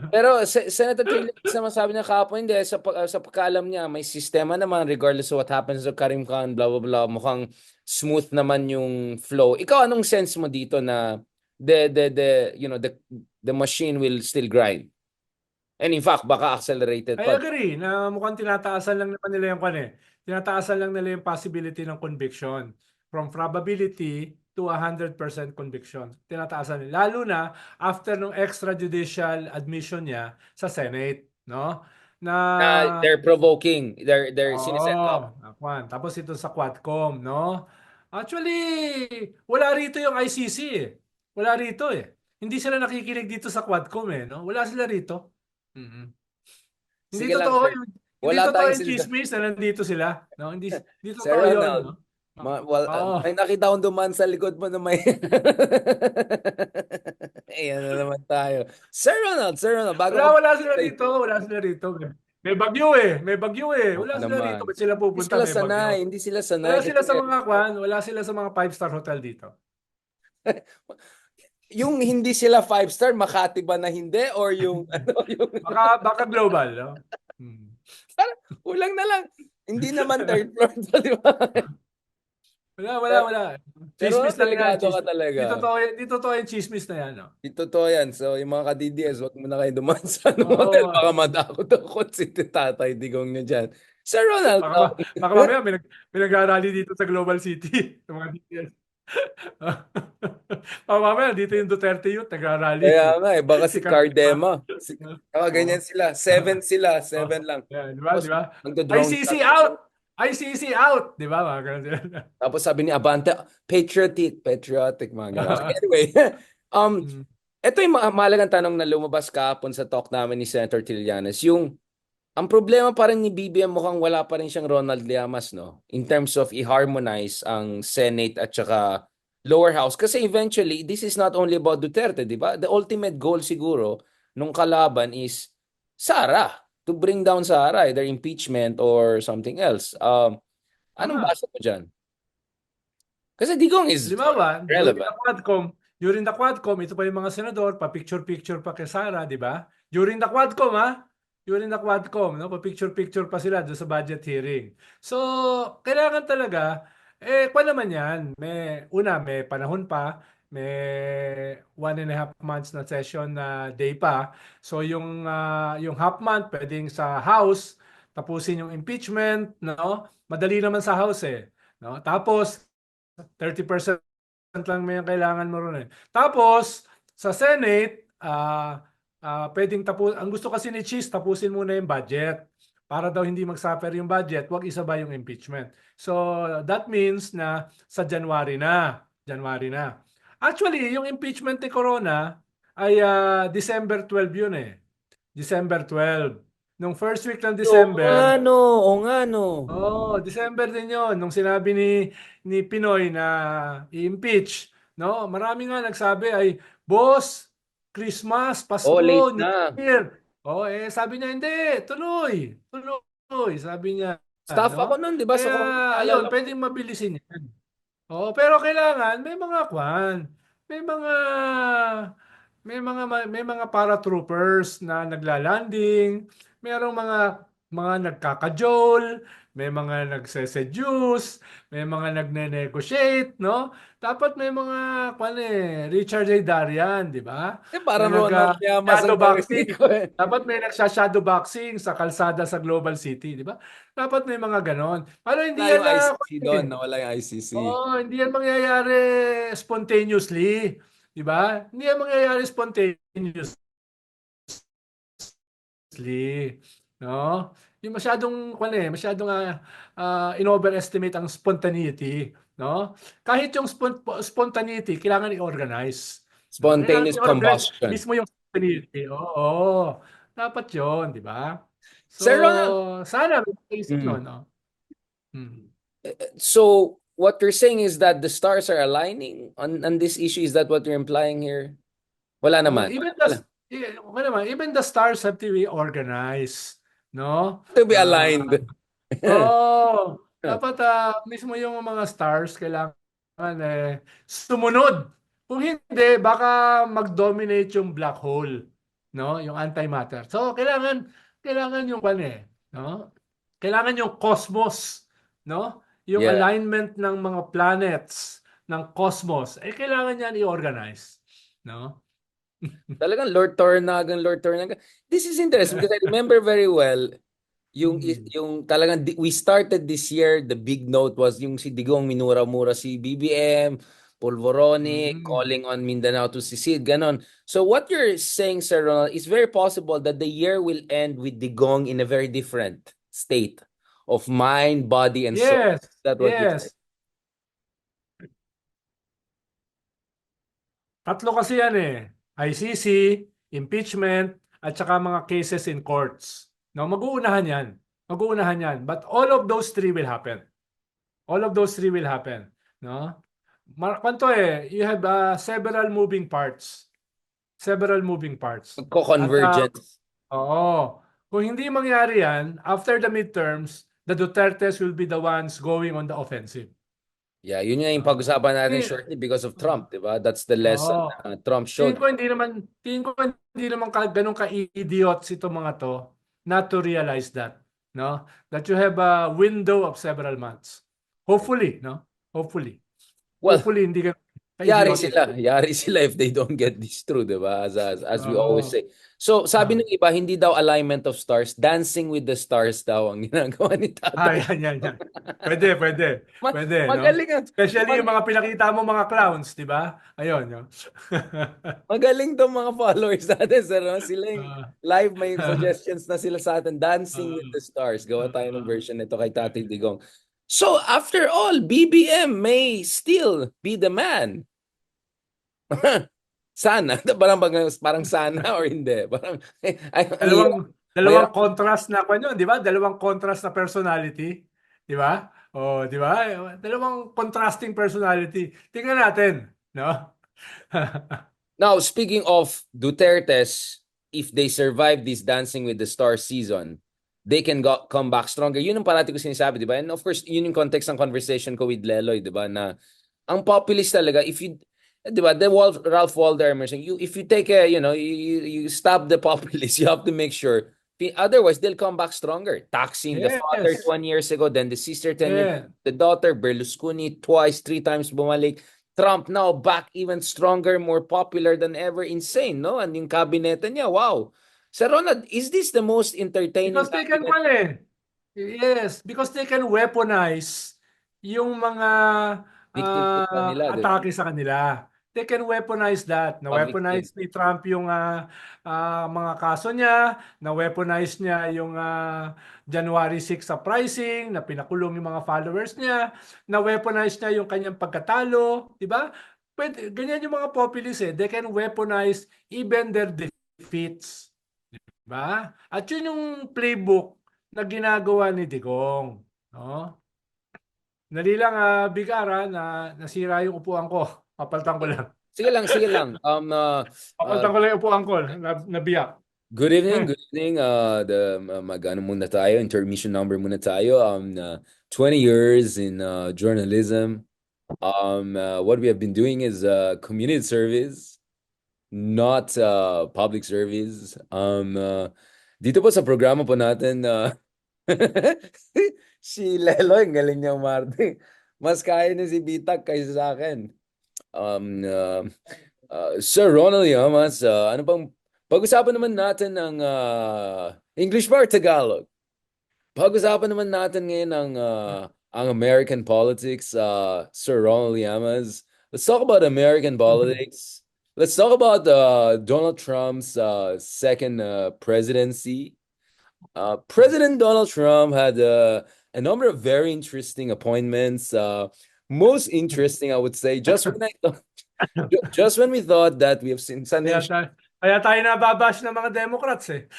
Pero Senator Trillanes naman sabi niya kahapon, hindi, sa pagkaalam niya, may sistema naman regardless of what happens to Karim Khan, blah, blah, blah. Mukhang smooth naman yung flow. Ikaw, anong sense mo dito na the machine will still grind? And in fact, baka accelerated I pa. agree na mukhang tinataasan lang naman nila yung Tinataasan lang nila yung possibility ng conviction from probability to 100% conviction. Tinataasan nila. Lalo na after nung extrajudicial admission niya sa Senate, no? Na They're provoking. They're siniset up. Akwan. Tapos ito sa Quadcom, no? Actually, wala rito yung ICC eh. Wala rito eh. Hindi sila nakikinig dito sa Quadcom no? Wala sila rito. Mhm. Hindi Sige lang, totoo sir. yung hindi Wala totoo tayong yung silga. chismis na nandito sila, no? Hindi Sir totoo 'yon, Ronald, no? well, Oo. may nakita akong dumaan sa likod mo na may... Ayan na naman tayo. Sir Ronald, bago ka Wala sila say, rito, wala sila rito. May bagyo eh. oo Wala sila rito. naman. Ba't sila Hindi pupunta sila may sanay, bagyo? hindi sila sanay kasi Wala sila sa mga five-star hotel dito. yung hindi sila 5-star, Makati ba na hindi? Or yung, ano, yung, Baka global, no? Hmm. parang, kulang na lang. Hindi naman third floor to, di ba? Wala. Pero Chismis lang yan, delikado ka chismis. talaga. Di totoo yung chismis na yan, no? Totoo yan. So, yung mga ka-DDS, wag mo na kayo dumaan sa anong hotel. Oo. Baka madakot ako si tatay digong nyo dyan. Sir Ronald, Baka mamaya may nagrarally dito sa Global City. Sa mga DPS. Mamaya dito yung Duterte Youth kaya nagrarally. nga eh, baka si Sikat pa. Cardema. Ganyan sila. 7 sila. 7 lang. Yeah, di Tapos, ba? magdo-drone ICC shot. out! ICC out! Di ba? Mga ganun sila. Tapos sabi ni Abante, patriotic, mga gano'n. So anyway, Mm. ito yung mahalagang tanong na lumabas kahapon sa talk namin ni Senator Trillanes. Ang problema pa rin ni BBM, mukhang wala pa rin siyang Ronald Llamas, no? In terms of i-harmonize ang Senate at saka lower house. Kasi eventually, this is not only about Duterte, di ba? The ultimate goal siguro nung kalaban is Sara. To bring down Sara, either impeachment or something else. Anong Tama. basa mo dyan? Kasi Digong is Halimbawa, relevant. during the Quadcom, ito pa yung mga senador, pa-picture-picture pa kay Sara, di ba? During the Quadcom, During the Quadcom, no? Pa-picture-picture pa sila doon sa budget hearing. So, kailangan talaga Kwan naman yan. May panahon pa. May 1.5 months na session na day pa. So yung half month, pwedeng sa House, tapusin yung impeachment, no? Madali naman sa House eh. No? Tapos, 30% lang may kailangan mo ron eh. Tapos, sa Senate, pwedeng ang gusto kasi ni Cheese, tapusin muna yung budget. Para daw hindi mag-suffer yung budget, wag isabay yung impeachment. So, that means na sa January na. January na. Actually, yung impeachment ni Corona ay December 12 yun eh. December 12. Nung first week ng Oo nga December, no, oo nga no. oh, December din 'yon nung sinabi ni Pinoy na i-impeach, no? Marami nga nagsabi ay, "Boss, Christmas, Oh, late Pasko, New na. Year." Oh, sabi niya, "Hindi, tuloy, tuloy." Sabi niya, Staff ako no? nun, di ba? Kaya Sa Congress, naalala ayun, ko. pwedeng mabilisin 'yan. Oo, pero kailangan may mga may mga paratroopers na naglalanding, merong mga nagkakajol, may mga nagse-seduce, may mga nagne-negotiate, no? Dapat may mga Richard A. Darian, di ba? Na Parang Ronald Llamas shadow ang narinig boxing. ko eh. Dapat may nagsha-shadow boxing sa kalsada sa Global City, di ba? Dapat may mga ganon. Para hindi Wala yan yung na ICC doon, nawala yung ICC. Oo, hindi yan mangyayari spontaneously, 'di ba? Hindi yan mangyayari spontaneously, no? Yung masyadong in-overestimate ang spontaneity, no? Kahit yung spontaneity, kailangan i-organize. No? Kailangan Spontaneous i-organize combustion. mismo yung spontaneity. Oo. Dapat 'yon, 'di ba? So, Sir Ronald, sana may isip no, mm. no? Hmm. So what you're saying is that the stars are aligning on this issue? Is that what you're implying here? Wala Oh, naman. Wala. okay naman, even the stars have to be organized, no? To be Ah, aligned. dapat mismo yung mga stars kailangan sumunod. Kung hindi, baka mag-dominate yung black hole, no? Yung antimatter. So kailangan yung no? Kailangan yung cosmos, no? Yung Yeah. alignment ng mga planets ng cosmos, kailangan yan i-organize, no? Talagang Lord Tornagan. This is interesting because I remember very well Mm. yung talagang we started this year, the big note was yung si Digong minura-mura si BBM, Polvoroni Mm. calling on Mindanao to secede, ganon. So what you're saying, Sir Ronald, is very possible that the year will end with Digong in a very different state of mind, body, and soul. Yes, Is that what you're saying? yes. Tatlo kasi yan eh. ICC, impeachment, at saka mga cases in courts. No, mag-uunahan yan. Mag-uunahan yan. But all of those three will happen. All of those three will happen. No? Kwanto you have several moving parts. Several moving parts. At Magko-convergence. oo, kung hindi mangyari yan, after the midterms, the Dutertes will be the ones going on the offensive. Yeah, yun nga yung Ah, pag-usapan natin eh, shortly because of Trump, di ba? That's the lesson Oo. Trump Tingin showed. ko hindi naman ganun ka-idiots itong mga to not to realize that, no? That you have a window of several months. Hopefully, no? Hopefully. Well, Hopefully hindi ka yari ka-idiotic. sila. Yari sila if they don't get this through, di ba? As we always Oo. say. So, sabi Ah. ng iba, hindi daw alignment of stars, dancing with the stars daw ang ginagawa ni Tatay. Yan. Pwede, pwede. Pwede, no? Magaling ang Especially yung mga pinakita mo mga clowns, di ba? Ayun, no? magaling tong mga followers natin, sir. No? Sila yung Ah. live may suggestions na sila sa atin. Dancing with the stars. Gawa tayo ng Ah. version nito kay Tatay Digong. So, after all, BBM may still be the man. Sana. Parang sana or hindi. Parang, ang hirap. Dalawang Mahirap. contrast na di ba? Dalawang contrast na personality, di ba? Oh, di ba? Dalawang contrasting personality. Tingnan natin, no? Now, speaking of Duterte's, if they survive this Dancing with the Stars season, they can come back stronger. Yun ang parati ko sinasabi, di ba? And of course, yun yung context ng conversation ko with Leloy, di ba? Na ang populist talaga, if you, di ba, Ralph Waldo Emerson, if you take you stop the populist, you have to make sure Otherwise, they'll come back stronger. Taxing the father Yes. 20 years ago, then the sister 10 years, Yeah. the daughter, Berlusconi twice, 3 times bumalik. Trump now back even stronger, more popular than ever. Insane, no? And yung cabinet niya, wow. Sir Ronald, is this the most entertaining Because they can cabinet? Yes, because they can weaponize yung mga Victimhood pa nila, di ba? atake sa kanila. They can weaponize that. Public Na-weaponize game. ni Trump yung mga kaso niya, na-weaponize niya yung January 6 uprising, na pinakulong yung mga followers niya, na-weaponize niya yung kanyang pagkatalo, di ba? Pwede, ganyan yung mga populists eh. They can weaponize even their defeats. Ba? At yun yung playbook na ginagawa ni Digong, no? Dali lang, Big R, na nasira yung upuan ko. Papalitan ko lang. Sige lang, sige lang. Papalitan ko lang yung upuan ko. Nabiyak. Good evening, good evening. Mag-ano muna tayo, intermission number muna tayo. 20 years in journalism. What we have been doing is community service, not public service. Dito po sa programa po natin, si Lelo, ang galing niya umarte. Mas kaya na si Bitag kaysa sa akin. Sir Ronald Llamas, ano bang pag-usapan naman natin ng English ba or Tagalog? Pag-usapan naman natin ngayon ang American politics, Sir Ronald Llamas. Let's talk about American politics. Let's talk about Donald Trump's second presidency. President Donald Trump had a number of very interesting appointments. Most interesting, I would say, just when just when we thought that we have seen something. Kaya tayo nababash ng mga Democrats eh.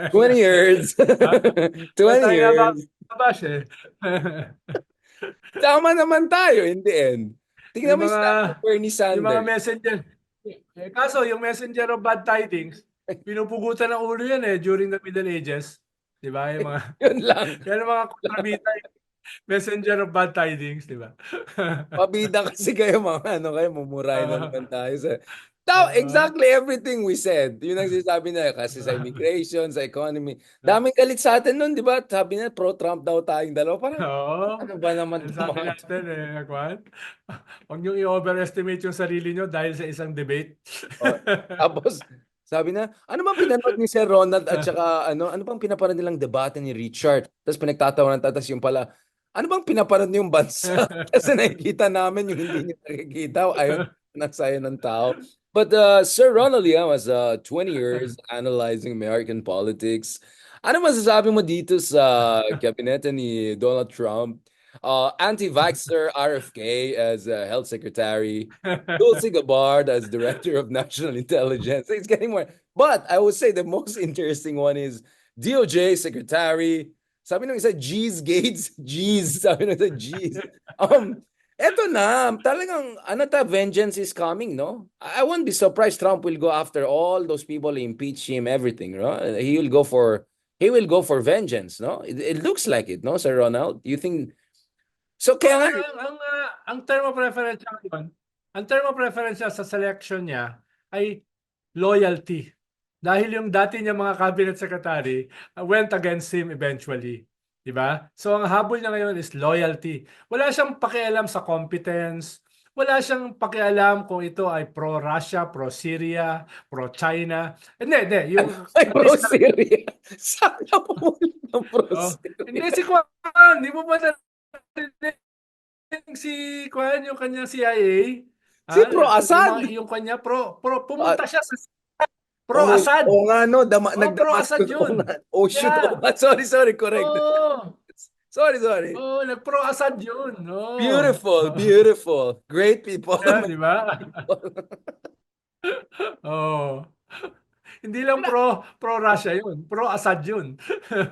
20 years. 20 Tayo years. nababash eh. Tama naman tayo in the end. Tingnan mo yung style ni Bernie yung mga Sanders. messenger. Kaso yung messenger of bad tidings, pinupugutan ng ulo yan eh during the Middle Ages. Di ba? Yung mga, Yun lang. yan ang mga kontrabita, messenger of bad tidings, di ba? Pabida kasi kayo mga ano kayo, mumurahin na naman tayo sa exactly everything we said. Yun ang sinasabi na kasi sa immigration, sa economy. Daming galit sa atin nun, di ba? Sabi na pro-Trump daw tayong dalawa. Parang ano ba naman Sabi natin eh, Kwan, huwag nyo i-overestimate yung sarili nyo dahil sa isang debate. Tapos, sabi na, ano bang pinanood ni Sir Ronald at saka ano bang pinapanood nilang debate ni Richard? Tapos pinagtatawanan tatas yung pala, ano bang pinapanood niyong bansa? Kasi nakikita namin yung hindi niyo nakikita. Ayun, nagsayo ng tao. But Sir Ronald Young was 20 years analyzing American politics. Ano masasabi mo dito sa kabinete ni Donald Trump? Anti-vaxxer RFK as health secretary, Tulsi Gabbard as director of national intelligence. It's getting more. But I would say the most interesting one is DOJ secretary. Sabi nung isa, G's Gates. G's. Sabi nung isa, G's. Eto na, talagang, vengeance is coming, no? I won't be surprised Trump will go after all those people, impeach him, everything, no? He will go for vengeance, no? It looks like it, no, Sir Ronald? You think, so kaya nga, ang term of reference yun, ang term of reference sa selection niya ay loyalty. Dahil yung dati niya mga cabinet secretary went against him eventually. Diba? So ang habol niya ngayon is loyalty. Wala siyang pakialam sa competence. Wala siyang pakialam kung ito ay pro-Russia, pro-Syria, pro-China. Hindi. Yung, ay, pro-Syria. Saan na pumunta ng pro-Syria? Hindi si Kwan. Hindi mo ba si Kwan, yung kanyang CIA? Si pro-Assad. Yung kanya, pumunta siya sa pro-Assad. Oo nga, no. Pro-Assad yun. Oh, shoot. Yeah. Sorry, correct. Sorry. Nag-pro-Assad yun. Beautiful. Great people. Yeah, di ba? Hindi lang pro-Russia yun. Pro-Assad yun.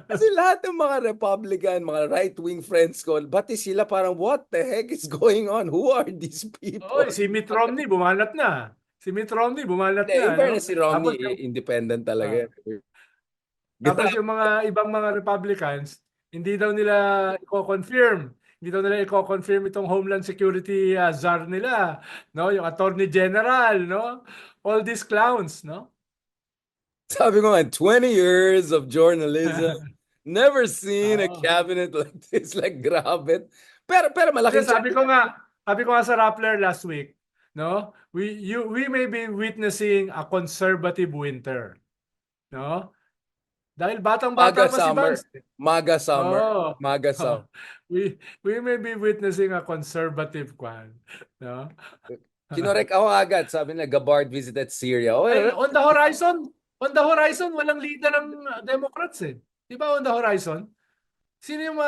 Kasi lahat ng mga Republican, mga right-wing friends ko, pati sila parang, what the heck is going on? Who are these people? Si Mitt Romney, bumalat na. In fairness, si Romney, independent talaga. Tapos yung mga ibang mga Republicans, hindi daw nila i-confirm. Hindi daw nila i-confirm itong Homeland Security czar nila, no? Yung Attorney General, no? All these clowns, no? Sabi ko nga, 20 years of journalism, never seen a Oo. cabinet like this. Like, grabe. Pero Kasi malaking chance. sabi ko nga sa Rappler last week, no? We may be witnessing a conservative winter, no? Dahil MAGA batang-bata pa si summer. Vance. MAGA summer. Oo. MAGA Oh, summer. we may be witnessing a conservative kwan, no? Kinorek ako agad. Sabi na, Gabbard visited Syria. Oh, Ay, on the horizon, walang leader ng Democrats eh. Di ba on the horizon? Sino yung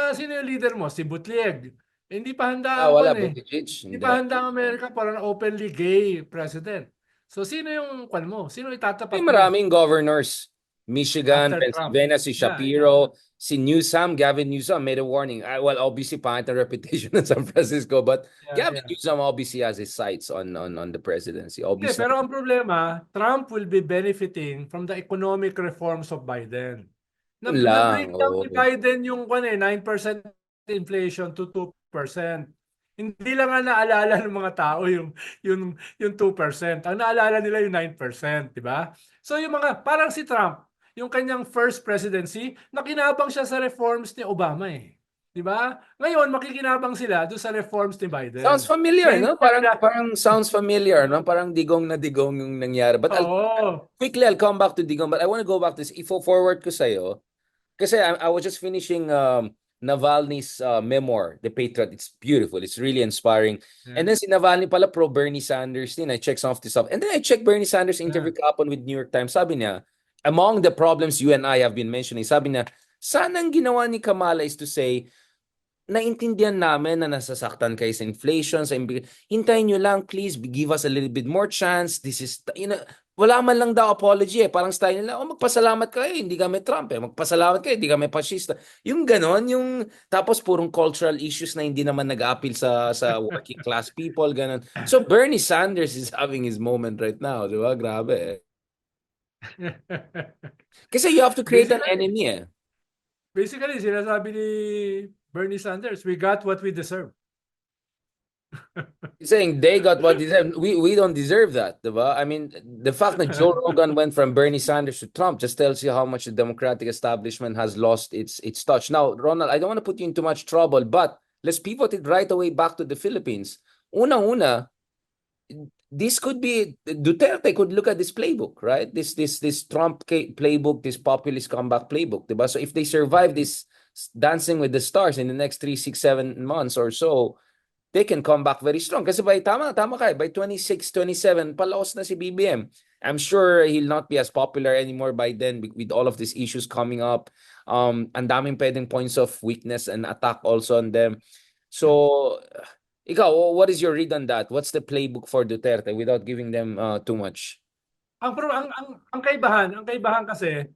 leader mo? Si Buttigieg. Eh, hindi pa handa ang wala. kwan eh. Buttigieg. Hindi Hindi. pa handa ang Amerika para an openly gay president. So sino yung kwan mo? Sino May itatapat mo maraming governors. Michigan, after Trump? Pennsylvania, si Yeah. Shapiro, si Newsom, Gavin Newsom made a warning. Well, obviously, pangit ang reputation ng San Francisco, but Gavin Yeah. Newsom obviously has his sights on the presidency. Hindi, Obviously. pero ang problema, Trump will be benefiting from the economic reforms of Biden. Yun lang. Na-bring down ni Oo. Biden yung 9% inflation to 2%. Hindi lang nga naalala ng mga tao yung 2%. Ang naalala nila yung 9%, di ba? So yung mga, parang si Trump, yung kanyang first presidency, nakinabang siya sa reforms ni Obama eh. Di ba? Ngayon, makikinabang sila doon sa reforms ni Sounds Biden. Na familiar, hindi no? niya Parang sounds familiar, no? Parang digong na digong yung nangyari. But Oo. quickly, I'll come back to digong. But I want to go back to this. Ifo-forward ko sa'yo. Kasi I was just finishing Navalny's memoir, The Patriot. It's beautiful. It's really inspiring. Yeah. And then si Navalny pala pro Bernie Sanders din. I checked some of this stuff. And then I checked Bernie Sanders' interview kahapon with New York Times. Sabi niya, among the problems you and I have been mentioning, sabi niya, sana ang ginawa ni Kamala is to say, naintindihan namin na nasasaktan kayo sa inflation, hintayin nyo lang, please, give us a little bit more chance. This is, wala man lang daw apology eh. Parang style nila, magpasalamat kayo, hindi kami Trump eh. Magpasalamat kayo, hindi kami fascista. Yung ganon, tapos purong cultural issues na hindi naman nag-appeal sa working class people, ganon. So Bernie Sanders is having his moment right now, di ba? Grabe eh. Kasi you have to create an enemy eh. Basically, sinasabi ni Bernie Sanders, we got what we deserve. Saying they got what they deserve. We don't deserve that, diba? I mean, the fact that Joe Rogan went from Bernie Sanders to Trump just tells you how much the Democratic establishment has lost its touch. Now, Ronald, I don't want to put you in too much trouble, but let's pivot it right away back to the Philippines. Unang-una, this could be Duterte could look at this playbook, right? This Trump playbook, this populist comeback playbook, diba? So if they survive this Dancing with the Stars in the next 3, 6, 7 months or so, they can come back very strong. Kasi tama kayo, by 26, 27, palaos na si BBM. I'm sure he'll not be as popular anymore by then with all of these issues coming up. Ang daming pwedeng points of weakness and attack also on them. So, ikaw, what is your read on that? What's the playbook for Duterte without giving them too much? Ang kaibahan kasi,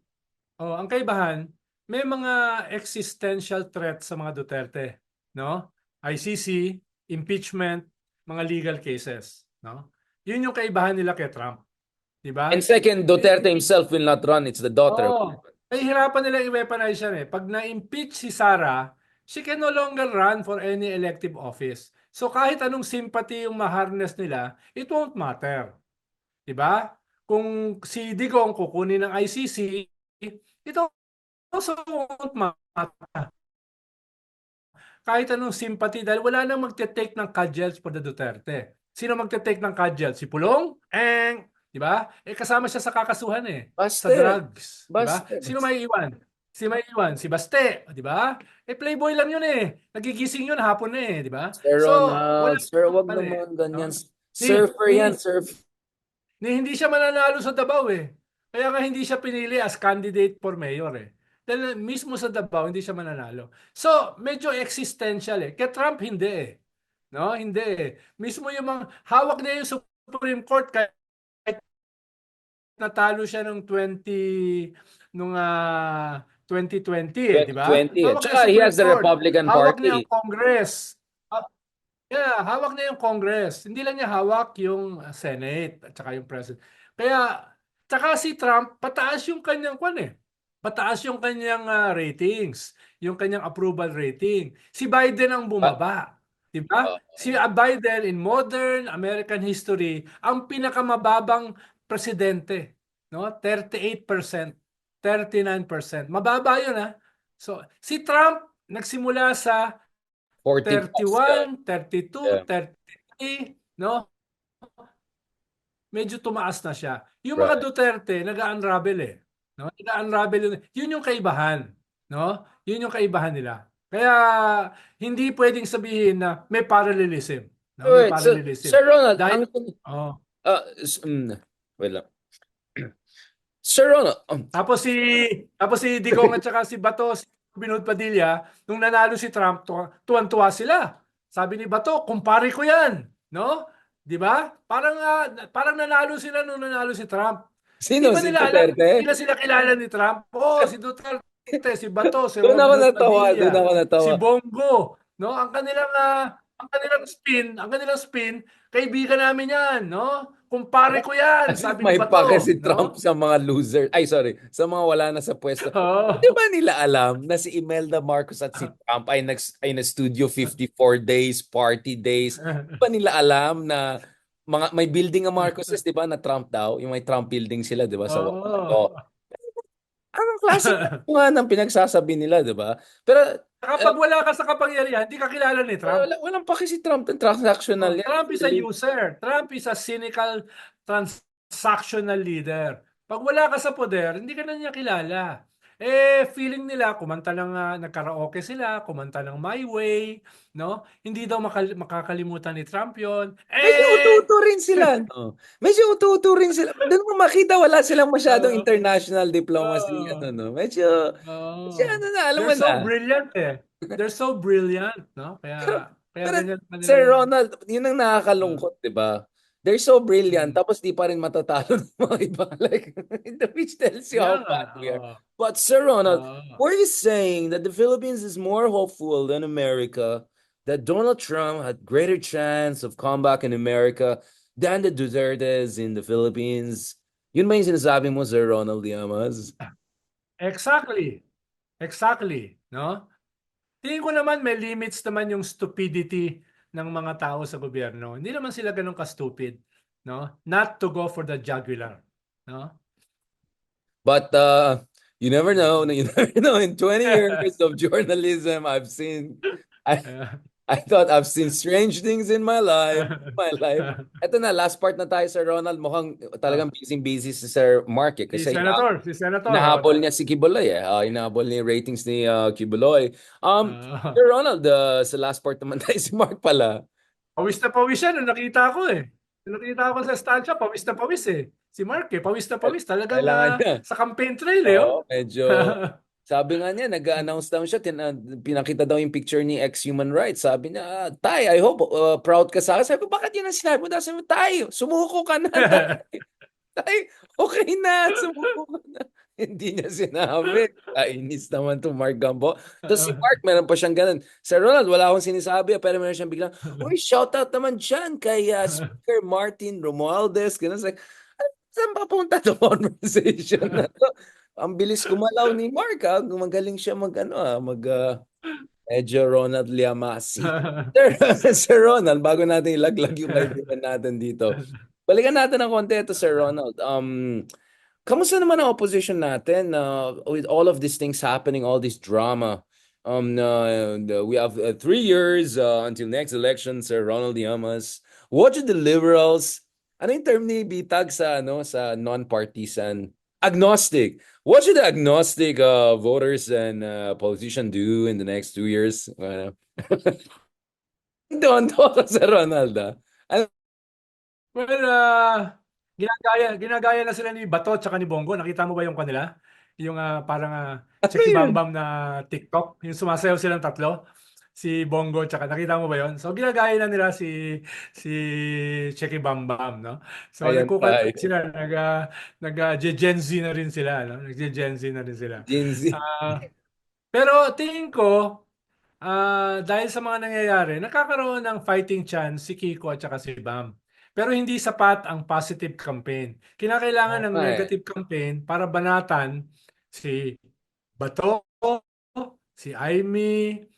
ang kaibahan, may mga existential threats sa mga Duterte, no? ICC, impeachment, mga legal cases, no? Yun yung kaibahan nila kay Trump, di ba? And second, Duterte himself will not run. It's the daughter. Nahihirapan nila i-weaponize yan eh. Pag na-impeach si Sara, she can no longer run for any elective office. So kahit anong sympathy yung ma-harness nila, it won't matter. Di ba? Kung si Digong kukunin ng ICC, it also won't matter. Kahit anong sympathy, dahil wala nang magte-take ng cudgels for the Duterte. Sino magte-take ng cudgels? Si Pulong? Di ba? Kasama siya sa kakasuhan eh. Sa Baste. drugs. Di ba? Baste. Sino may iwan? Si Baste. Di ba? Playboy lang yun eh. Nagigising yun hapon na eh. Di ba? Sir So, Ronald, sir, wag pala naman ganyan. no? Surfer yan, surf. Hindi siya mananalo sa Davao eh. Kaya nga hindi siya pinili as candidate for mayor eh. Dahil mismo sa Davao, hindi siya mananalo. So, medyo existential eh. Kaya Trump, hindi eh. No? Hindi eh. Mismo yung mga, hawak niya yung Supreme Court kahit natalo siya nung 2020 eh, di ba? 2020. Hawak Tsaka niya he has the Supreme Court. Republican Hawak niya Party. ang Congress. Yeah, hawak niya yung Congress. Hindi lang niya hawak yung Senate at saka yung President. Kaya, tsaka si Trump, pataas yung kanyang Pataas yung kanyang ratings, yung kanyang approval rating. Si Biden ang bumaba. Di ba? Si Biden in modern American history, ang pinakamababang presidente. no? 38%, 39%. Mababa 'yun, ah. So, si Trump nagsimula sa 40 plus, yeah. 31, 32, Yeah. 33, no? Medyo tumaas na siya. Yung mga Right. Duterte nag-a-unravel eh, no? Nag-a-unravel yun yung kaibahan, no? Yun yung kaibahan nila. Kaya hindi pwedeng sabihin na may parallelism, no? May Wait, so, parallelism. Sir Ronald, Dahil oh, uh, wait lang. Sir Ronald, tapos si Digong at saka si Bato, si Binod Padilla, nung nanalo si Trump, tuwan-tuwa sila. Sabi ni Bato, kumpare ko 'yan, no? 'Di ba? Parang nanalo sila nung nanalo si Trump. Hindi sino ba si nila alam Duterte? hindi na sila kilala ni Trump? Oo, si Duterte, si Bato, si Doon ako Robin Hood natawa, doon Padilla, ako natawa. si Bongo, no? Ang kanilang spin, kaibigan namin 'yan, no? Kumpare ko 'yan, As if sabi ni may pake Bato, si Trump no? sa mga loser. Ay, sorry. Sa mga wala na sa pwesto. Di Oo. ba nila alam na si Imelda Marcos at si Trump ay na studio 54 days, party days? Di ba nila alam na may building ang Marcoses, di ba, na Trump daw? Yung may Trump building sila, di ba, sa Waterloo. Oo. Anong klase nga ng pinagsasabi nila, di ba? Pero Kapag wala ka sa kapangyarihan, hindi ka kilala ni Trump. walang pake si Trump. Transactional Oh, yan. Trump is a user. Trump is a cynical transactional leader. Pag wala ka sa poder, hindi ka na niya kilala. Feeling nila, kumanta ng nagkaraoke sila, kumanta ng My Way, no? Hindi daw makakalimutan ni Trump yon. Medyo utu-utu rin sila. No? Medyo utu-utu rin sila. Doon mo makita wala silang masyadong Oo. international diplomacy. Oo. No? Medyo Oo. na, alam They're mo so na. brilliant eh. They're so brilliant, no? Pero, Kaya pero ganyan Sir kanilang Ronald, yun ang uh, nakakalungkot, di ba? They're so brilliant, mm. tapos di pa rin matatalo ng mga iba. Like, which tells you Kaya how nga, bad we are. oo. But Sir Ronald, Oo. were you saying that the Philippines is more hopeful than America, that Donald Trump had greater chance of comeback in America than the Dutertes in the Philippines? Yun ba yung sinasabi mo, Sir Ronald Llamas? Exactly. Exactly, no? Tingin ko naman may limits naman yung stupidity ng mga tao sa gobyerno. Hindi naman sila ganun ka-stupid, no? Not to go for the jugular, no? But you never know. You never know. In 20 years of journalism, I, I thought I've seen strange things in my life. Ito na, last part na tayo, Sir Ronald. Mukhang talagang busy si Sir Mark eh. Si Kasi Senator, si Senator. inahabol niya si Kibuloy eh. Inahabol niya yung ratings ni Kibuloy. Ah, Sir Ronald, sa last part naman tayo, si Mark pala. pawis na pawis siya nung nakita ko eh. Nung nakita ko sa estansya, pawis na pawis eh. Si Mark eh, pawis na pawis. Talagang Kailangan niya. sa campaign trail eh. Oh. Oo, medyo. Sabi nga niya, nag-announce daw siya, pinakita daw yung picture ni ex-Human Rights. Sabi niya, Tay, I hope proud ka sa akin. Sabi ko, bakit yun ang sinabi mo? Sabi mo, Tay, sumuko ka na. Tay, okay na, sumuko ka na. Hindi niya sinabi. Kainis naman to Mark Gambo. Tapos si Mark, meron pa siyang ganun. Sir Ronald, wala akong sinasabi, pero meron siyang biglang, uy, shoutout naman dyan kay Speaker Martin Romualdez. Ganun, like, saan papunta to conversation na to? Ang bilis gumalaw ni Mark, ha? Magaling siya medyo Ronald Liamasi. Sir Ronald, bago natin ilaglag yung kaibigan natin dito, balikan natin ng konti ito, Sir Ronald. Kamusta naman ang opposition natin with all of these things happening, all this drama? We have 3 years until next election, Sir Ronald Llamas. What should the liberals, ano yung term ni Bitag sa non-partisan? Agnostic. What should the agnostic voters and politicians do in the next 2 years? Doon to sa Ronald. Ano? Well, ginagaya na sila ni Bato at ni Bongo. Nakita mo ba yung kanila? Yung parang Ano Cheki yun? Bambam na TikTok. Yung sumasayaw silang tatlo. Si Bongo tsaka nakita mo ba yon? So ginagaya na nila si Cheki Bambam, no? So Ayan tayo. sila nag-Gen Z na rin sila, no? Nag-Gen Z na rin sila. Gen Z. Pero tingin ko dahil sa mga nangyayari, nakakaroon ng fighting chance si Kiko at saka si Bam. Pero hindi sapat ang positive campaign. Kinakailangan ng Okay. negative campaign para banatan si Bato, si Aimee,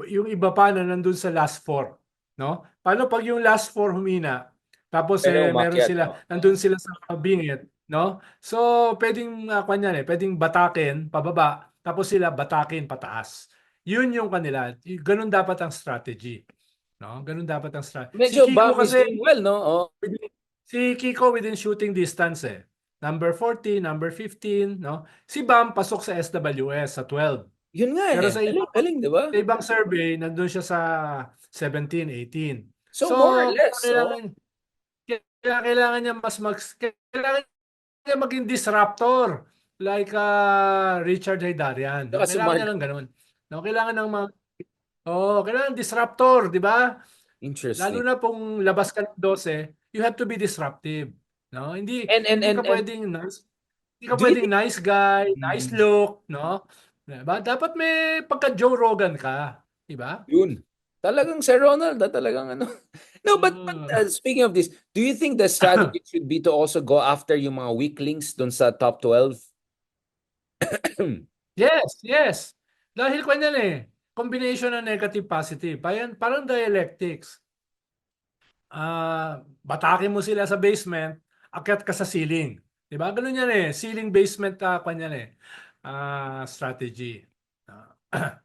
yung iba pa na nandun sa last four, no? Paano pag yung last four humina? Tapos Pero meron umakyat, sila, no? nandun sila sa bingit, no? So pwedeng kwan yan pwedeng batakin pababa, tapos sila batakin pataas. Yun yung kanila. Ganun dapat ang strategy, no? Ganun dapat ang strategy. Medyo Bam is doing well, no? Oh, Si Kiko within shooting distance Number 40, number 15, no? Si Bam pasok sa SWS sa 12. yun nga Pero eh. Galing, galing, di ba? sa ibang survey, nandun siya sa 17, 18. So So, more or less, oh. kailangan niya kailangan niya maging disruptor like Richard Haydarian. No? Saka si Kailangan Mark, niya lang ganun. No, kailangan ng mga kailangan disruptor, di ba? Lalo interesting. na kung labas ka ng 12, you have to be disruptive. No? And and Hindi and ka and pwedeng nice. Hindi ka do you pwedeng think nice guy, nice mm, look, no? Diba? Dapat may pagka Joe Rogan ka, di ba? yun? Talagang Sir Ronald, talagang ano. No, but speaking of this, do you think the strategy should be to also go after yung mga weak links dun sa top 12? Yes, yes. Dahil kanyan combination ng negative positive. Parang dialectics. Batakin mo sila sa basement, akyat ka sa ceiling. 'Di ba? Ganun yan ceiling basement kanyan strategy. Ah,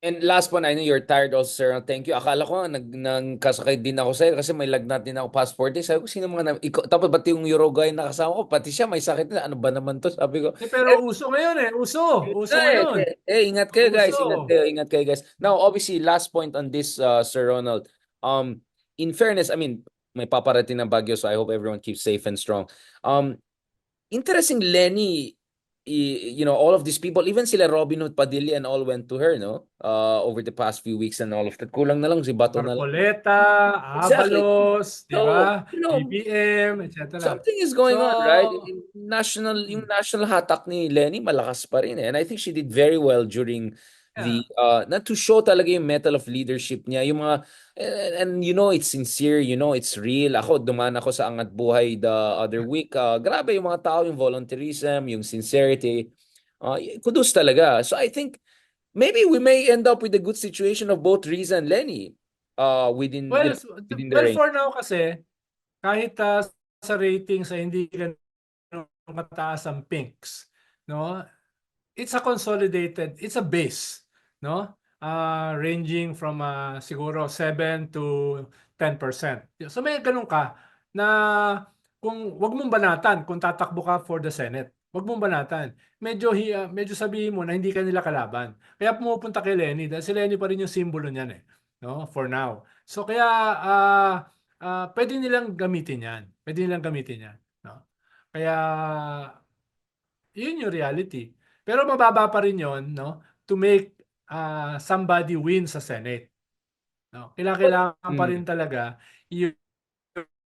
And last one, I know you're tired also, sir. Thank you. Akala ko nga, nagkasakay din ako sa'yo kasi may lagnat din ako passport day. Sabi ko, sino mga tapos pati yung Uruguay na kasama ko, pati siya may sakit na. Ano ba naman to? Sabi ko, pero uso ngayon Uso. Uso ngayon. ingat kayo guys. Ingat Uso. kayo, ingat kayo guys. Now, obviously, last point on this, Sir Ronald. In fairness, I mean, may paparating na bagyo, so I hope everyone keeps safe and strong. Interesting, Lenny, all of these people, even sila Robin Hood Padilla and all went to her, no? Over the past few weeks and all of that. Kulang na lang si Bato na lang. Marcoleta, Exactly. Avalos, 'di So, ba? BBM, etc. something is So, going on, right? Yung national hatak ni Lenny malakas pa rin eh. And I think she did very well during yeah. the not to show talaga yung metal of leadership niya. Yung mga and it's sincere, it's real. Ako dumaan ako sa Angat Buhay the other week. Grabe yung mga tao, yung volunteerism, yung sincerity. Kudos talaga. So I think maybe we may end up with a good situation of both Riza and Lenny within Well, within the range. for now kasi kahit sa ratings ay hindi ganun kataas ang pinks, no? It's a base, no? Ranging from siguro 7 to 10%. So may ganun ka na kung wag mong banatan kung tatakbo ka for the Senate. Wag mong banatan. Medyo sabihin mo na hindi ka nila kalaban. Kaya pumupunta kay Lenny dahil si Lenny pa rin yung simbolo niyan no? For now. So kaya pwede nilang gamitin 'yan. Pwede nilang gamitin 'yan, no? Kaya yun yung reality. Pero mababa pa rin yon, no? To make somebody win sa Senate. No? Kailangan pa rin talaga yung,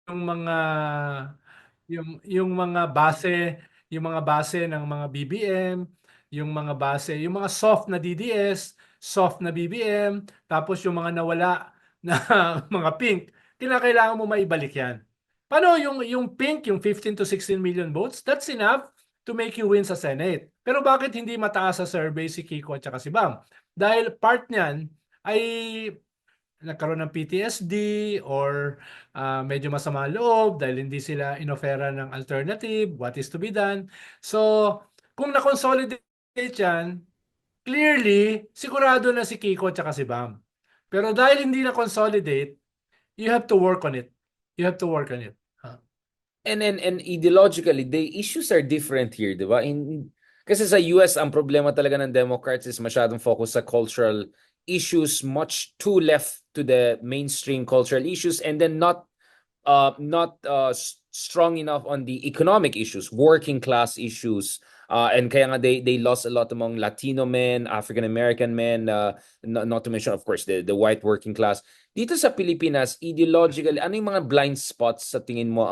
yung mga yung mga base ng mga BBM, yung mga soft na DDS, soft na BBM, tapos yung mga nawala na mga pink, kailangan mo maibalik yan. Paano yung pink, yung 15 to 16 million votes, that's enough to make you win sa Senate. Pero bakit hindi mataas sa survey si Kiko at saka si Bam? Dahil part niyan ay nagkaroon ng PTSD or medyo masama loob dahil hindi sila inofera ng alternative, what is to be done. So, kung na-consolidate yan, clearly, sigurado na si Kiko at saka si Bam. Pero dahil hindi na-consolidate, you have to work on it. You have to work on it. And ideologically, the issues are different here, di ba? Kasi sa US, ang problema talaga ng Democrats is masyadong focus sa cultural issues, much too left to the mainstream cultural issues, and then not strong enough on the economic issues, working class issues. And kaya nga they lost a lot among Latino men, African American men, not to mention, of course, the white working class. Dito sa Pilipinas, ideologically, ano yung mga blind spots sa tingin mo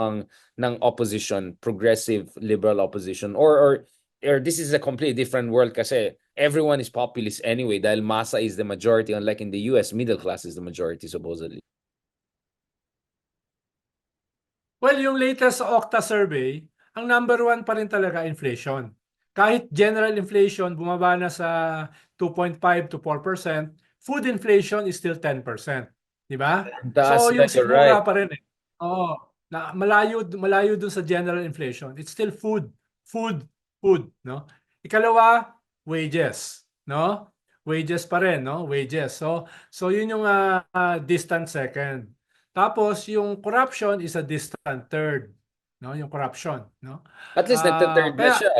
ng opposition, progressive liberal opposition, or this is a completely different world kasi everyone is populist anyway dahil masa is the majority, unlike in the US, middle class is the majority supposedly. Well, yung latest Okta survey, ang number one pa rin talaga inflation. Kahit general inflation bumaba na sa 2.5 to 4%, food inflation is still 10%. Di ba? Taas So na, yung you're right. sikmura pa rin Oo. na malayo dun sa general inflation. It's still food, food, food, no? Ikalawa, wages, no? Wages pa rin, no? Wages. So yun yung distant second. Tapos yung corruption is a distant third, no? Yung corruption, no? At least nagte-third na Kaya siya.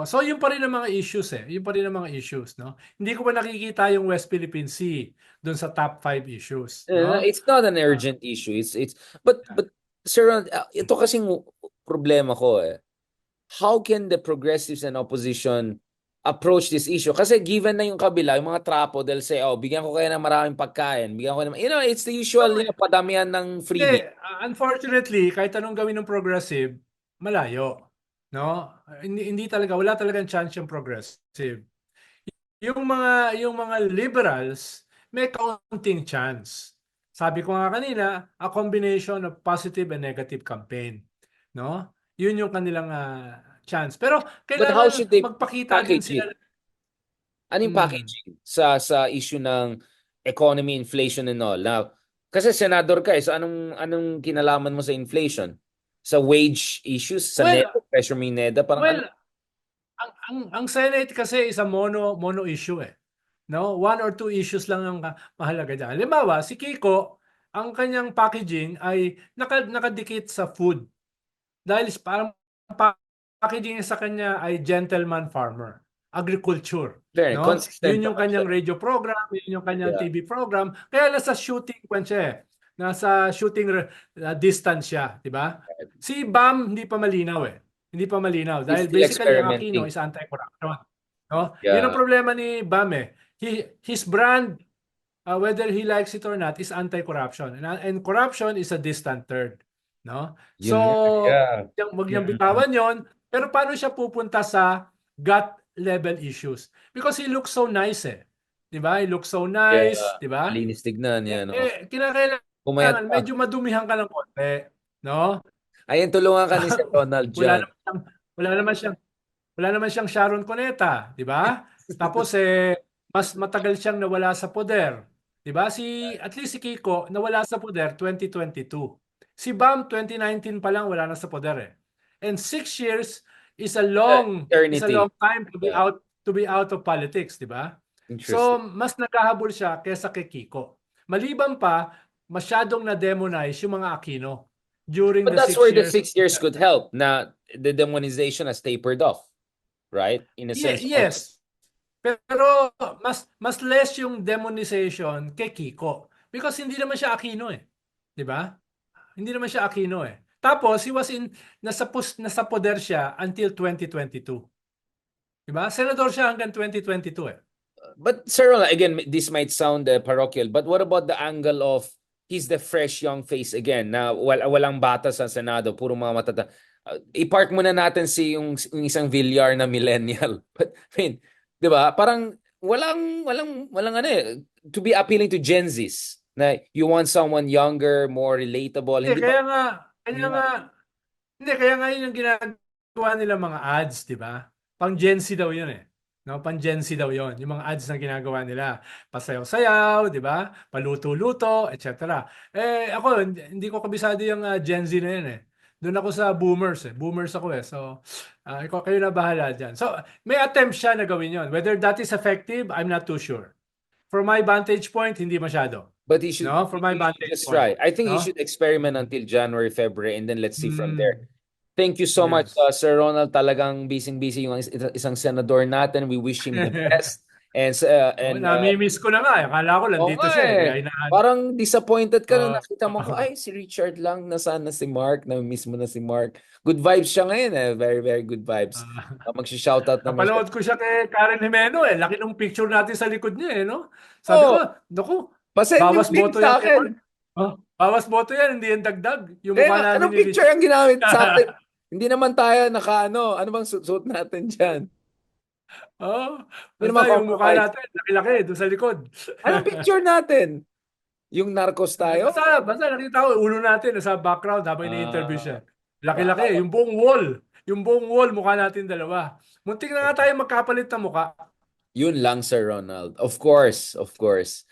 so yun pa rin ang mga issues eh. Yun pa rin ang mga issues, no? Hindi ko pa nakikita yung West Philippine Sea doon sa top 5 issues, no? It's not an Ah, urgent issue. It's but Sir Ronald, ito kasing problema ko eh. How can the progressives and opposition approach this issue? Kasi given na yung kabila, yung mga trapo, they'll say, oh, bigyan ko kayo ng maraming pagkain. Bigyan ko ng, it's the usual, so, padamihan ng hindi, freebie. unfortunately, kahit anong gawin ng progressive, malayo, no? Hindi talaga, wala talagang chance yung progressive. Yung mga liberals, may counting chance. Sabi ko nga kanina, a combination of positive and negative campaign, no? Yun yung kanilang chance. Pero But how kailangan should they magpakita din package sila. it? Ano yung Hmm. packaging sa issue ng economy, inflation and all? Now, kasi senador ka eh, so anong kinalaman mo sa inflation? Sa wage issues, sa NEDA, Well, pressure mo yung NEDA, parang ano? well, ang Senate kasi is a mono issue eh. No? One or two issues lang ang mahalaga diyan. Halimbawa, si Kiko, ang kanyang packaging ay nakadikit sa food. Dahil parang packaging sa kanya ay gentleman farmer, agriculture, Fair, no? consistent Yun yung naman siya. kanyang radio program, yun yung kanyang Yeah. TV program. Kaya nasa shooting kwan siya eh. Nasa shooting distance siya, di ba? Si Bam hindi pa malinaw eh. Hindi pa malinaw He's dahil still basically ang Aquino experimenting. is anti-corruption, no? Yun ang Yeah. problema ni Bam eh. His brand, whether he likes it or not, is anti-corruption. And corruption is a distant third. No? So, Yun nga, yeah. wag niyang bitawan yon. Pero paano siya pupunta sa gut level issues? Because he looks so nice eh. Di ba? He looks so nice. Yeah. Di ba? Malinis tignan yan, no? Pumayat Kinakailangan, pa. medyo madumihan ka ng konti. No? Ayun, tulungan ka ni Sir Ronald Wala dyan. naman siyang, wala naman siyang wala naman siyang Sharon Cuneta, 'di ba? Tapos mas matagal siyang nawala sa poder. 'Di ba? At least si Kiko nawala sa poder 2022. Si Bam 2019 pa lang wala na sa poder eh. And 6 years is a Eternity. long time to be Yeah. out of politics, 'di ba? So Interesting. mas naghahabol siya kaysa kay Kiko. Maliban pa masyadong na-demonize yung mga Aquino during But the that's six where the years. 6 years could help. Na the demonization has tapered off, right? In a sense of Yes. Pero mas less yung demonization kay Kiko because hindi naman siya Aquino eh. 'Di ba? Hindi naman siya Aquino eh. Tapos he was nasa poder siya until 2022. 'Di ba? Senador siya hanggang 2022 eh. but Sir Ronald, again, this might sound parochial, but what about the angle of he's the fresh young face again na walang bata sa Senado, puro mga matata. I-park muna natin yung isang Villar na millennial. But I mean, 'di ba? Parang walang ano eh, to be appealing to Gen Zs na you want someone younger, more relatable, Hindi, hindi ba? kaya nga, hindi, kaya nga yun yung ginagawa nila mga ads, di ba? Pang Gen Z daw yun eh. No, pang Gen Z daw yun. Yung mga ads na ginagawa nila. Pasayaw-sayaw, di ba? Paluto-luto, etc. Ako, hindi ko kabisado yung Gen Z na yun eh. Doon ako sa boomers eh. Boomers ako eh. So, kayo na bahala dyan. So, may attempt siya na gawin yun. Whether that is effective, I'm not too sure. From my vantage point, hindi masyado. But he should, No? From my he should vantage just point. try. I think he No? should experiment until January, February, and then let's see from Mm, there. Thank you so much, yes. Sir Ronald. Talagang busy-busy yung isang senador natin. We wish him the best. And Nami-miss ko na nga. Akala ko oo nandito nga siya eh. eh. Kaya inaan. Parang disappointed ka na Uh, nakita mo ko, ay, si Richard lang, nasaan na si Mark, na-miss mo na si Mark. Good vibes siya ngayon eh. Very, very good vibes. Mag-shoutout naman siya. napanood ko siya kay Karen Jimeno eh. Laki ng picture natin sa likod niya eh. No? Sabi ko, Oh, naku, pasend yung bawas link boto yan sa kay Mark. akin. Bawas boto yan, hindi yan dagdag. Yung Eh, mukha namin anong ni picture Richard. ang ginamit sa atin? Hindi naman tayo naka-ano. Ano bang suit natin dyan? Oh, Hindi naman basta yung mukha compromise. natin, laki-laki doon sa likod. Anong picture natin? Yung narcos tayo? Basta nakita ko, ulo natin nasa background habang ini-interview siya. Laki-laki, Wow. yung buong wall. Yung buong wall, mukha natin dalawa. Muntik na nga tayo magkapalit ng mukha. Yun lang, Sir Ronald. Of course, of course.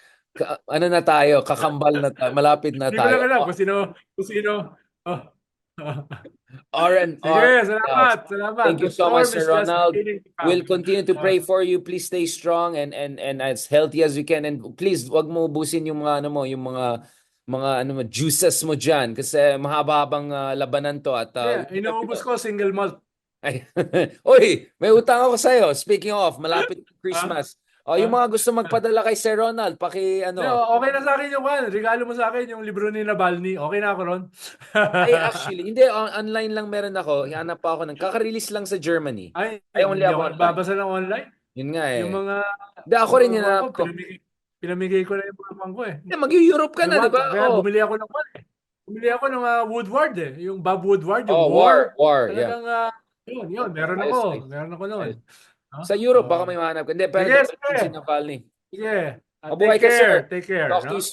Ano na tayo? Kakambal na tayo. Malapit na Hindi ko lang tayo. alam kung sino, Oh. Sige, R&R. salamat. Thank you The so much, storm Sir is just Ronald. beginning to come. We'll continue to pray for you. Please stay strong and as healthy as you can. And please, wag mo ubusin yung mga ano mo, yung mga ano mo, juices mo diyan kasi mahaba-habang labanan to at Yeah, inuubos ko single malt. ay. Uy, may utang ako sa iyo. Speaking of, malapit ng Christmas. Yung mga gusto magpadala kay Sir Ronald, paki Hindi, ano. okay na sa akin yung regalo mo sa akin yung libro ni Navalny. Okay na ako ron. Ay, actually, hindi online lang meron ako. Hanap pa ako ng kaka-release lang sa Germany. Ay, Ay, only hindi ako ako online. nagbabasa ng online. Yun nga Yung eh. mga Hindi, ako rin mga hinanap ko, ko. pinamigay ko na yung mga ko eh. Mag-Europe ka na, di ba? Kaya Oh. bumili ako ng Bumili ako ng Woodward eh. Yung Bob Woodward, yung Oh, War. yeah. Talagang, yun. Meron Ayos, ako. ayos. Meron ako noon. Ayos. Sa Europe, baka may mahanap ka. Hindi, pero Sige, dapat sige. si Navalny. Sige. Mabuhay Take ka, sir. care. Take care. Talk to No? you